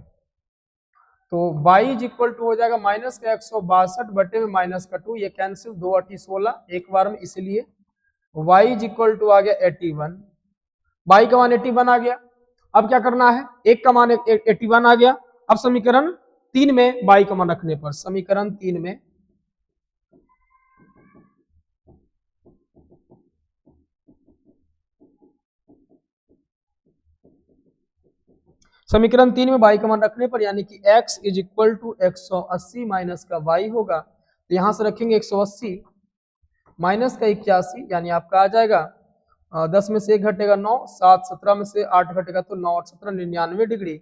तो y इज इक्वल टू हो जाएगा माइनस का 162 बटे में माइनस का 2, ये कैंसिल, 2 8 16 एक बार में, इसलिए y इज इक्वल टू आ गया 81। y का मान 81 आ गया। अब क्या करना है, एक का मान 81 आ गया। अब समीकरण 3 में y का मान रखने पर, समीकरण 3 में y का मान रखने पर, यानी कि x is equal to 180 minus का y होगा। तो यहां से रखेंगे 180 माइनस का 81, यानी आपका आ जाएगा 10 में से 1 घटेगा 9, 7 17 में से 8 घटेगा तो 9 और 17 99 डिग्री।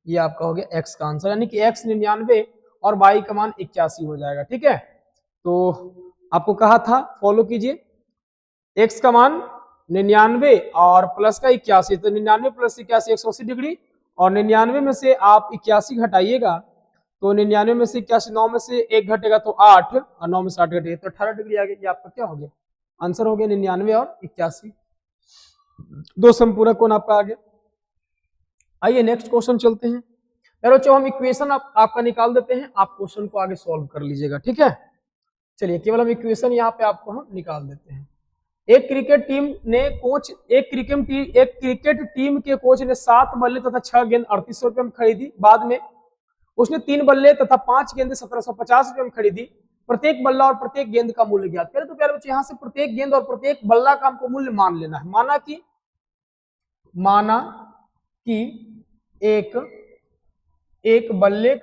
ये आपका हो गया x का आंसर, यानी कि x 99 और y का मान 81 हो जाएगा। ठीक है, तो आपको कहा था फॉलो कीजिए, x का मान 99 और प्लस का 81, तो 99 प्लस 81 180 डिग्री, और 99 में से आप 81 घटाइएगा तो 99 में से 81, 9 में से 1 घटेगा तो 8 और 9 में से 8 घटेगा तो 18 डिग्री आ गया। ये आपका क्या हो गया, आंसर हो गया 99 और 81। दो संपूरक कोण आपका आ गया। आइए नेक्स्ट क्वेश्चन चलते हैं। यार बच्चों हम इक्वेशन आपका निकाल देते हैं, आप क्वेश्चन को आगे सॉल्व कर लीजिएगा, ठीक है। चलिए केवल हम इक्वेशन यहाँ पे आपको हम निकाल देते हैं। एक क्रिकेट टीम के कोच ने 7 बल्ले तथा 6 गेंद 3800 रुपये में खरीदी। बाद में उसने 3 बल्ले तथा 5 गेंद 1750 रुपये में खरीदी। प्रत्येक बल्ला और प्रत्येक गेंद का मूल्य ज्ञात करें। तो प्यारे बच्चों यहाँ से प्रत्येक गेंद और प्रत्येक बल्ला का हमको मूल्य मान लेना है। माना कि एक बल्ले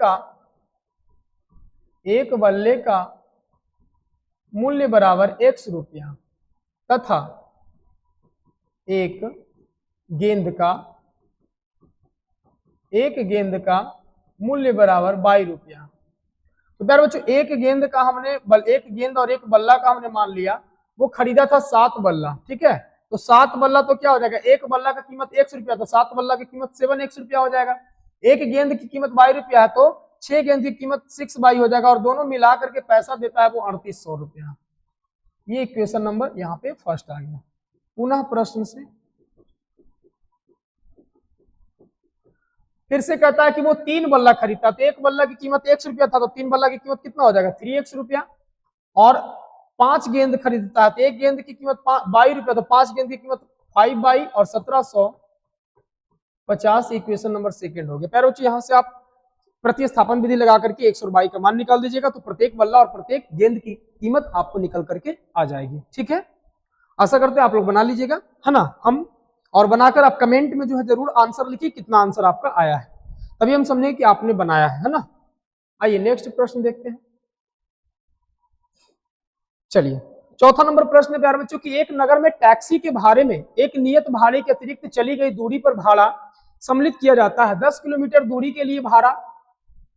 का मूल्य बराबर x रुपया तथा एक गेंद का मूल्य बराबर 22 रुपया। तो प्यारे बच्चों एक गेंद और एक बल्ला का हमने मान लिया, वो खरीदा था 7 बल्ला, ठीक है। तो 7 बल्ला तो क्या हो जाएगा, एक बल्ला का कीमत x रुपया, तो 7 बल्ला की कीमत 7x रुपया हो जाएगा। एक गेंद की कीमत 22 रुपया है तो 6 गेंद की कीमत 6 हो जाएगा, और दोनों मिला करके पैसा देता है वो 3800 रुपया। ये इक्वेशन नंबर यहाँ पे फर्स्ट आ गया। पुनः प्रश्न से फिर से कहता है कि वो 3 बल्ला खरीदता, तो एक बल्ला की कीमत x रुपया था, तो 3 बल्ला की कीमत कितना हो जाएगा 3x रुपया। और 5 गेंद खरीदता है, तो एक गेंद की कीमत 22 रुपया, तो 5 गेंद की कीमत 5 और 1750 इक्वेशन नंबर सेकंड हो गया। प्यारे बच्चों यहाँ से आप प्रतिस्थापन विधि लगा करके 100 और 22 का मान निकाल दीजिएगा, तो प्रत्येक बल्ला और प्रत्येक गेंद की कीमत आपको निकल करके आ जाएगी, ठीक है। आशा करते हैं आप लोग बना लीजिएगा, है ना। हम और बनाकर आप कमेंट में जो है जरूर आंसर लिखिए, कितना आंसर आपका आया है, तभी हम समझेंगे कि आपने बनाया है ना। आइए नेक्स्ट प्रश्न देखते हैं। चलिए चौथा नंबर प्रश्न प्यारे बच्चों की एक नगर में टैक्सी के भाड़े में एक नियत भाड़े के अतिरिक्त चली गई दूरी पर भाड़ा सम्मिलित किया जाता है। 10 किलोमीटर दूरी के लिए भाड़ा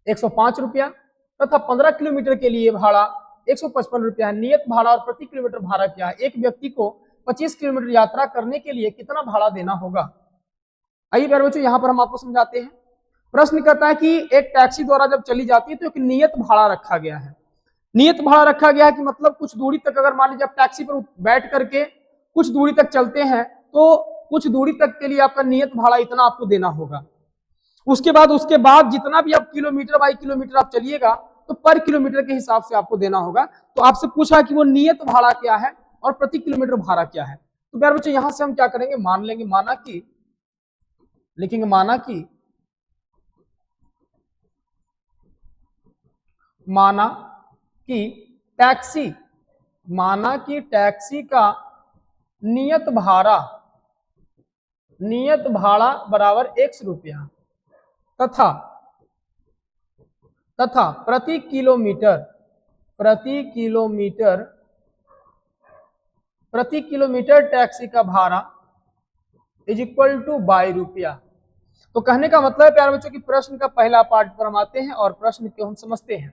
105 रुपया तथा 15 किलोमीटर के लिए भाड़ा 155 रुपया है। नियत भाड़ा और प्रति किलोमीटर भाड़ा क्या है। एक व्यक्ति को 25 किलोमीटर यात्रा करने के लिए कितना भाड़ा देना होगा। आइए प्यारे बच्चों यहाँ पर हम आपको समझाते हैं। प्रश्न कहता है कि एक टैक्सी द्वारा जब चली जाती है तो एक नियत भाड़ा रखा गया है। नियत भाड़ा रखा गया है कि मतलब कुछ दूरी तक, अगर मान लीजिए आप टैक्सी पर बैठ करके कुछ दूरी तक चलते हैं तो कुछ दूरी तक के लिए आपका नियत भाड़ा इतना आपको देना होगा। उसके बाद जितना भी आप किलोमीटर बाई किलोमीटर आप चलिएगा तो पर किलोमीटर के हिसाब से आपको देना होगा। तो आपसे पूछा कि वो नियत भाड़ा क्या है और प्रति किलोमीटर भाड़ा क्या है। तो प्यारे बच्चों यहां से हम क्या करेंगे, मान लेंगे, लिखेंगे माना कि टैक्सी का नियत भाड़ा बराबर x रुपया तथा प्रति किलोमीटर टैक्सी का भाड़ा इज इक्वल टू 22 रुपया। तो कहने का मतलब है प्यारे बच्चों की प्रश्न का पहला पार्ट पर हम आते हैं और प्रश्न को हम समझते हैं।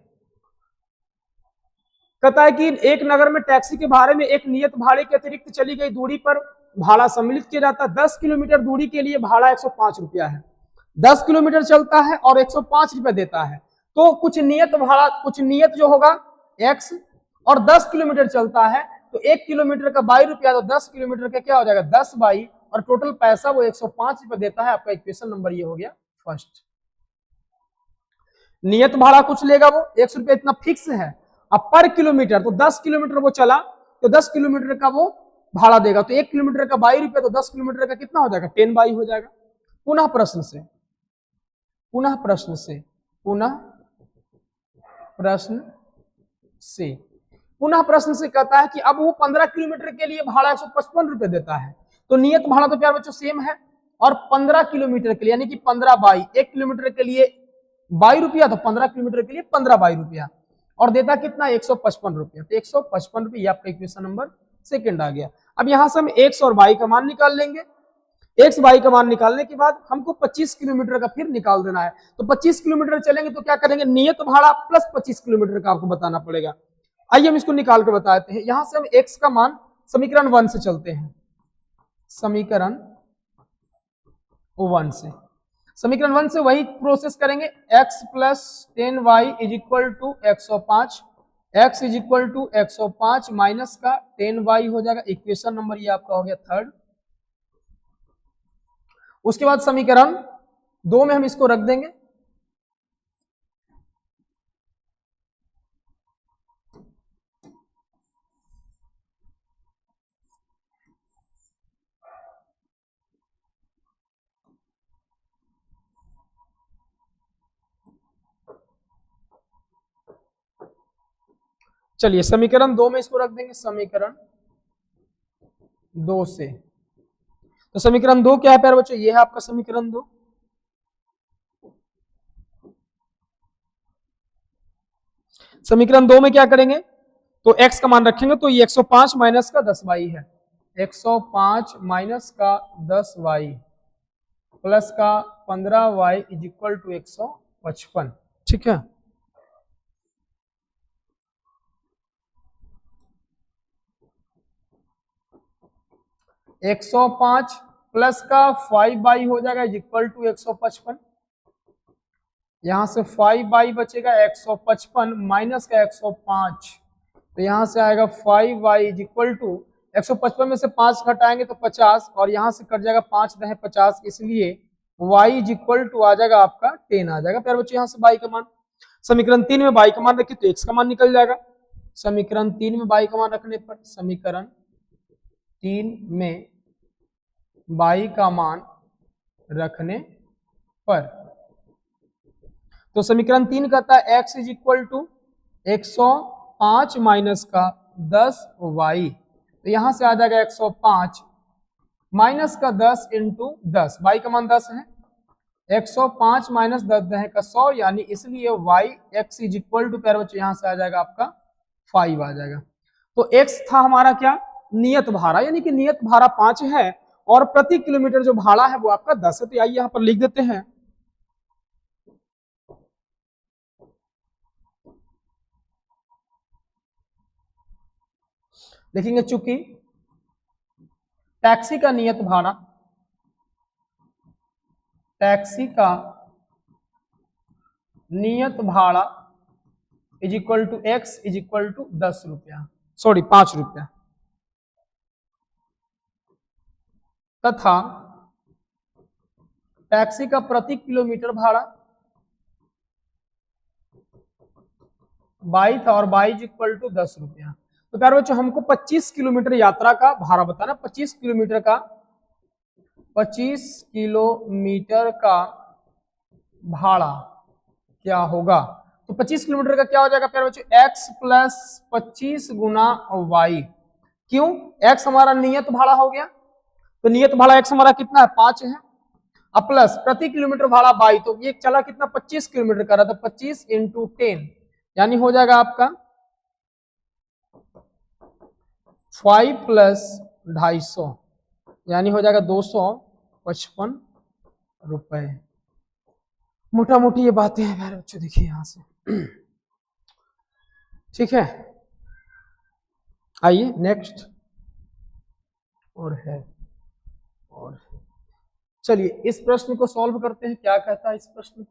कहता है कि एक नगर में टैक्सी के भाड़े में एक नियत भाड़े के अतिरिक्त चली गई दूरी पर भाड़ा सम्मिलित किया जाता है। 10 किलोमीटर दूरी के लिए भाड़ा 105 रुपया है। 10 किलोमीटर चलता है और 105 रुपया देता है। तो कुछ नियत जो होगा x, और 10 किलोमीटर चलता है तो 1 किलोमीटर का 22 रुपया, तो 10 किलोमीटर का क्या हो जाएगा 10 22, और टोटल पैसा वो 105 रुपया देता है। आपका इक्वेशन नंबर ये हो गया फर्स्ट। नियत भाड़ा कुछ लेगा वो 100 रुपया, इतना फिक्स है। अब पर किलोमीटर, तो 10 किलोमीटर वो चला तो 10 किलोमीटर का वो भाड़ा देगा, तो 1 किलोमीटर का 22 रुपया, तो 10 किलोमीटर का कितना हो जाएगा 10 22 हो जाएगा। पुनः प्रश्न से कहता है कि अब वो 15 किलोमीटर के लिए भाड़ा 155 रुपये देता है। तो नियत भाड़ा तो प्यारे बच्चों सेम है, और 15 किलोमीटर के लिए यानी कि 15 22, 1 किलोमीटर के लिए 22 रुपया, तो 15 किलोमीटर के लिए 15 22 रुपया, और देता कितना 155 रुपया। तो 155 रुपये आपका इक्वेशन नंबर सेकंड आ गया। अब यहां से हम x और y का मान निकाल लेंगे। x y का मान निकालने के बाद हमको 25 किलोमीटर का फिर निकाल देना है। तो 25 किलोमीटर चलेंगे तो क्या करेंगे, नियत भाड़ा प्लस 25 किलोमीटर का आपको बताना पड़ेगा। आइए हम इसको निकाल कर बताते हैं। यहां से हम x का मान समीकरण 1 से चलते हैं। समीकरण 1 से वही प्रोसेस करेंगे। x plus 10y is equal to 105, x is equal to 105 minus का 10y हो जाएगा। इक्वेशन नंबर ये आपका हो गया थर्ड। उसके बाद समीकरण 2 में हम इसको रख देंगे, चलिए समीकरण 2 में इसको रख देंगे, समीकरण 2 से। तो समीकरण 2 क्या है प्यारे बच्चों, ये है आपका समीकरण 2। समीकरण 2 में क्या करेंगे, तो x का मान रखेंगे, तो ये 105 माइनस का 10y है, 105 माइनस का 10y प्लस का 15y इज इक्वल टू 155। ठीक है, एक 105 प्लस का 5y हो जाएगा इज इक्वल टू 155। यहां से 5y बचेगा, 155 माइनस का 105, तो यहां से आएगा 5y इज इक्वल टू 155 में से 5 घटाएंगे तो 50, और यहां से कट जाएगा 5 दहे 50, इसलिए y इज इक्वल टू आ जाएगा आपका 10 आ जाएगा। प्यारे बच्चों यहां से y का मान, समीकरण 3 में y का मान रखिए तो x का मान निकल जाएगा। समीकरण 3 में y का मान रखने पर, समीकरण 3 में y का मान रखने पर, तो समीकरण 3 कहता है x is equal to 105 minus का 10y, तो यहां से आ जाएगा 105 माइनस का 10 इंटू 10, y का मान 10 है, 105 माइनस 10 दहे का 100, यानी इसलिए y x is equal to, प्यारे बच्चों यहां से आ जाएगा आपका 5 आ जाएगा। तो x था हमारा क्या, नियत भाड़ा, यानी कि नियत भाड़ा 5 है और प्रति किलोमीटर जो भाड़ा है वो आपका 10 है। तो आइए यहां पर लिख देते हैं, देखेंगे चूंकि टैक्सी का नियत भाड़ा, टैक्सी का नियत भाड़ा is equal to x is equal to 10 रुपया, सॉरी 5 रुपया, तथा टैक्सी का प्रति किलोमीटर भाड़ा 22 था और 22 इक्वल टू 10 रुपया। तो प्यारे बच्चों हमको 25 किलोमीटर यात्रा का भाड़ा बताना, 25 किलोमीटर का, 25 किलोमीटर का भाड़ा क्या होगा, तो 25 किलोमीटर का क्या हो जाएगा प्यारे बच्चों, x प्लस 25 गुना y। क्यों, x हमारा नियत भाड़ा हो गया, तो नियत भाड़ा x हमारा कितना है, 5 है, अब प्लस प्रति किलोमीटर भाड़ा 22, तो ये चला कितना 25 किलोमीटर का रहा, तो 25 इंटू 10 यानी हो जाएगा आपका 5 प्लस 250, यानी हो जाएगा 255 रुपए। मोटा मोटी ये बातें हैं प्यारे बच्चों, देखिए यहां से। ठीक है, आइए नेक्स्ट, और है चलिए इस प्रश्न को सॉल्व करते हैं। क्या कहता है इस प्रश्न,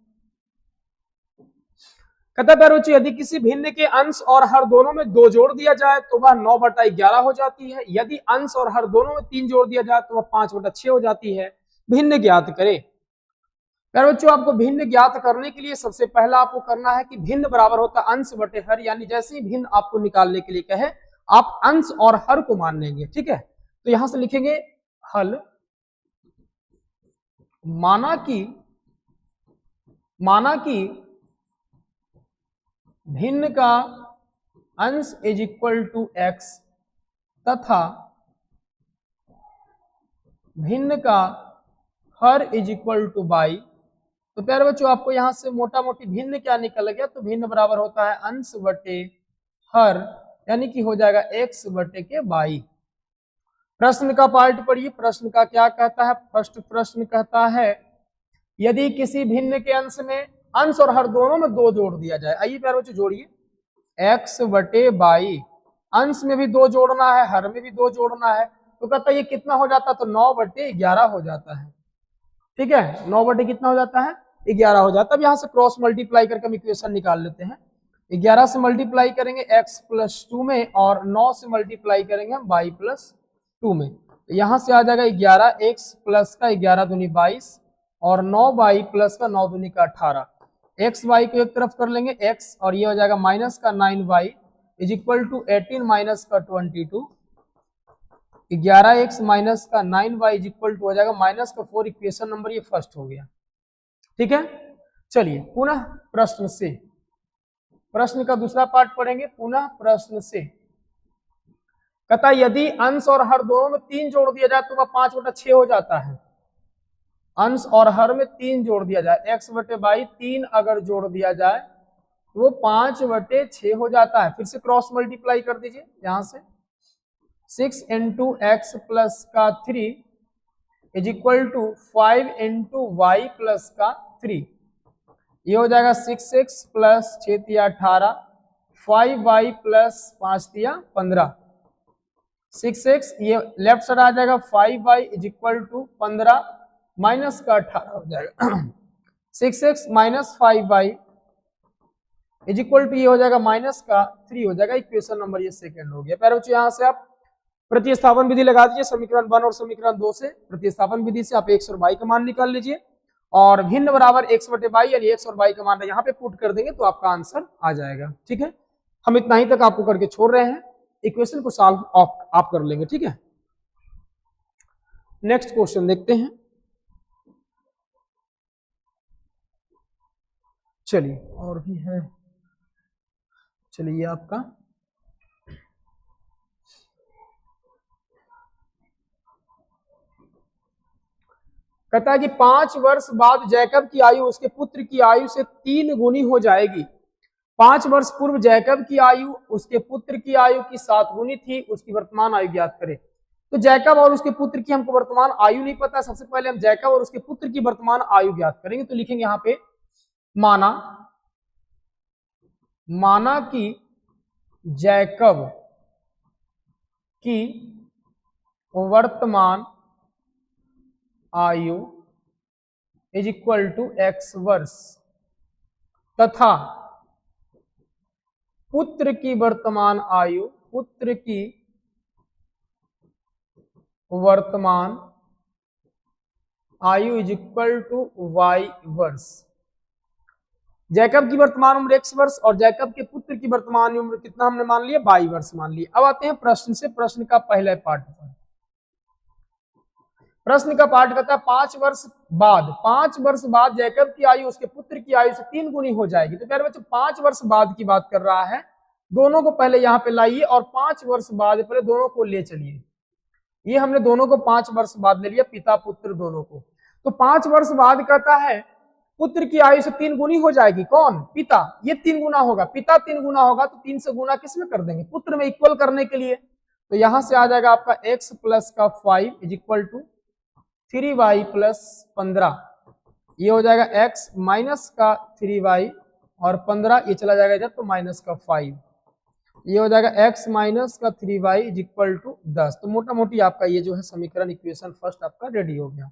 कहता है प्यारे बच्चों यदि किसी भिन्न के अंश और हर दोनों में 2 जोड़ दिया जाए तो वह 9/11 हो जाती है, यदि अंश और हर दोनों में 3 जोड़ दिया जाए तो वह 5/6 हो जाती है, भिन्न ज्ञात करे। प्यारे बच्चों आपको भिन्न ज्ञात करने के लिए सबसे पहला आपको करना है कि भिन्न बराबर होता है अंश बटे हर, यानी जैसे ही भिन्न आपको निकालने के लिए कहे आप अंश और हर को मान लेंगे। ठीक है, तो यहां से लिखेंगे हल, माना कि भिन्न का अंश इज इक्वल टू x तथा भिन्न का हर इज इक्वल टू y। तो प्यारे बच्चों आपको यहां से मोटा मोटी भिन्न क्या निकल गया, तो भिन्न बराबर होता है अंश बटे हर, यानी कि हो जाएगा x बटे के y। प्रश्न का पार्ट पढ़िए, प्रश्न का क्या कहता है। फर्स्ट प्रश्न कहता है यदि किसी भिन्न के अंश में अंश और हर दोनों में 2 जोड़ दिया जाए। आइए प्यारे बच्चों जोड़िए, x बटे y, अंश में भी 2 जोड़ना है, हर में भी 2 जोड़ना है, तो कहता है ये कितना हो जाता है, तो 9/11 हो जाता है। ठीक है, 9 बटे कितना हो जाता है, 11 हो जाता है। अब यहाँ से क्रॉस मल्टीप्लाई करके हम इक्वेशन निकाल लेते हैं। 11 से मल्टीप्लाई करेंगे x प्लस 2 में और 9 से मल्टीप्लाई करेंगे हम y प्लस 2 में, तो यहाँ से आ जाएगा 11x प्लस का 11 दूनी 22 और 9y प्लस का 9 दूनी का 18। एक्स वाई को एक तरफ कर लेंगे x, और ये हो जाएगा माइनस का 9y is equal to 18 minus का 22, 11x माइनस का 9y इज इक्वल टू हो जाएगा माइनस का 4। इक्वेशन नंबर ये फर्स्ट हो गया। ठीक है, चलिए पुनः प्रश्न से, प्रश्न का दूसरा पार्ट पढ़ेंगे। पुनः प्रश्न से कहता है यदि अंश और हर दोनों में 3 जोड़ दिया जाए तो वह 5/6 हो जाता है। अंश और हर में 3 जोड़ दिया जाए, x/3 अगर जोड़ दिया जाए तो वो 5/6 हो जाता है। फिर से क्रॉस मल्टीप्लाई कर दीजिए यहां से, 6 × x प्लस का 3 is equal to 5 × y plus का 3। ये हो जाएगा 6x plus 6 × 18, 5y plus 5 × 15, 6x ये लेफ्ट साइड आ जाएगा, 5y is equal to 15 minus का 18 हो जाएगा। 6x minus 5y is equal to ये हो जाएगा माइनस का 3 हो जाएगा। इक्वेशन नंबर ये सेकंड हो गया। प्यारे बच्चों यहाँ से आप प्रतिस्थापन विधि लगा दीजिए, समीकरण 1 और समीकरण 2 से प्रतिस्थापन विधि से आप x और y का मान निकाल लीजिए, और भिन्न बराबर x/y यानी x और y का मान यहाँ पे पुट कर देंगे तो आपका आंसर आ जाएगा। ठीक है, हम इतना ही तक आपको करके छोड़ रहे हैं, इक्वेशन को सॉल्व आप कर लेंगे। ठीक है, नेक्स्ट क्वेश्चन देखते हैं। चलिए और भी है, चलिए आपका कहता है कि 5 वर्ष बाद जैकब की आयु उसके पुत्र की आयु से 3 गुनी हो जाएगी। 5 वर्ष पूर्व जैकब की आयु उसके पुत्र की आयु की 7 गुनी थी, उसकी वर्तमान आयु ज्ञात करें। तो जैकब और उसके पुत्र की हमको वर्तमान आयु नहीं पता, सबसे पहले हम जैकब और उसके पुत्र की वर्तमान आयु ज्ञात करेंगे। तो लिखेंगे यहाँ पे माना कि जैकब की वर्तमान आयु इज इक्वल टू x वर्ष तथा पुत्र की वर्तमान आयु इज इक्वल टू y वर्ष। जैकब की वर्तमान उम्र x वर्ष और जैकब के पुत्र की वर्तमान उम्र कितना हमने मान लिया, 22 वर्ष मान लिया। अब आते हैं प्रश्न से, प्रश्न का पहला पार्ट पर। प्रश्न का पार्ट कहता है 5 वर्ष बाद जैकब की आयु उसके पुत्र की आयु से 3 गुनी हो जाएगी। तो प्यारे बच्चों 5 वर्ष बाद की बात कर रहा है, दोनों को पहले यहाँ पे लाइए और 5 वर्ष बाद पहले दोनों को ले चलिए। ये हमने दोनों को 5 वर्ष बाद ले लिया, पिता पुत्र दोनों को। तो 5 वर्ष बाद कहता है पुत्र की आयु से 3 गुनी हो जाएगी। कौन? पिता। ये 3 गुना होगा, पिता 3 गुना होगा तो 3 से गुना किसमें कर देंगे? पुत्र में इक्वल करने के लिए। तो यहां से आ जाएगा आपका x प्लस का 5 is equal to 3y plus 15। ये हो जाएगा x माइनस का 3y और 15 ये चला जाएगा इधर तो माइनस का 5। ये हो जाएगा x माइनस का 3y इज इक्वल टू 10। तो मोटा मोटी आपका ये जो है समीकरण इक्वेशन फर्स्ट आपका रेडी हो गया।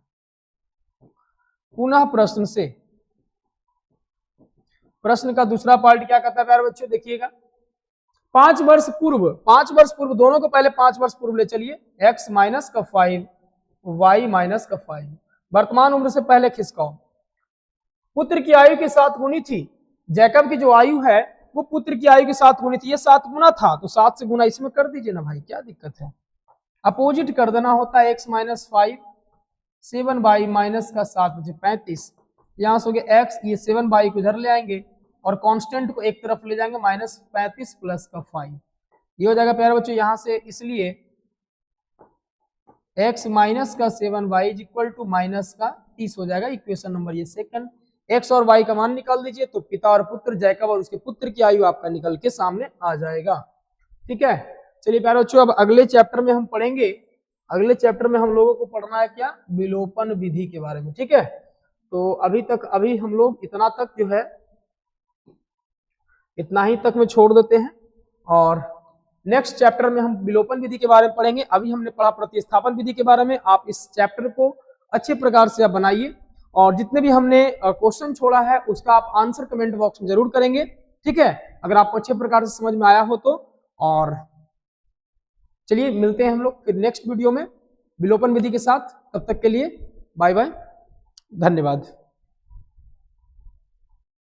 पुनः प्रश्न से, प्रश्न का दूसरा पार्ट क्या कहता है प्यारे बच्चों, देखिएगा 5 वर्ष पूर्व दोनों को पहले 5 वर्ष पूर्व ले चलिए, x माइनस का 5 y माइनस का 5 वर्तमान उम्र से पहले खिसकाओ। पुत्र की आयु के 7 गुनी थी, जैकब की जो आयु है वो पुत्र की आयु के 7 गुनी थी, ये 7 गुना था तो 7 से गुना इसमें कर दीजिए ना भाई, क्या दिक्कत है। अपोजिट कर देना होता है, x माइनस 5 7y माइनस का 7 बचे 35। यहाँ से हो गया x, ये 7y को इधर ले आएंगे और कांस्टेंट को एक तरफ ले जाएंगे, माइनस 35 प्लस का 5। ये हो जाएगा प्यारे बच्चों यहाँ से, इसलिए x माइनस का 7y is equal to minus का 30 हो जाएगा। इक्वेशन नंबर ये सेकंड। x और y का मान निकाल दीजिए तो पिता और पुत्र, जैकब और उसके पुत्र की आयु आपका निकल के सामने आ जाएगा। ठीक है, चलिए प्यारे बच्चों अब अगले चैप्टर में हम पढ़ेंगे। अगले चैप्टर में हम लोगों को पढ़ना है क्या, विलोपन विधि के बारे में। ठीक है, तो अभी हम लोग इतना तक जो है इतना ही तक में छोड़ देते हैं और नेक्स्ट चैप्टर में हम विलोपन विधि के बारे में पढ़ेंगे। अभी हमने पढ़ा प्रतिस्थापन विधि के बारे में। आप इस चैप्टर को अच्छे प्रकार से आप बनाइए और जितने भी हमने क्वेश्चन छोड़ा है उसका आप आंसर कमेंट बॉक्स में जरूर करेंगे। ठीक है, अगर आपको अच्छे प्रकार से समझ में आया हो तो। और चलिए मिलते हैं हम लोग फिर नेक्स्ट वीडियो में विलोपन विधि के साथ। तब तक के लिए बाय बाय। धन्यवाद।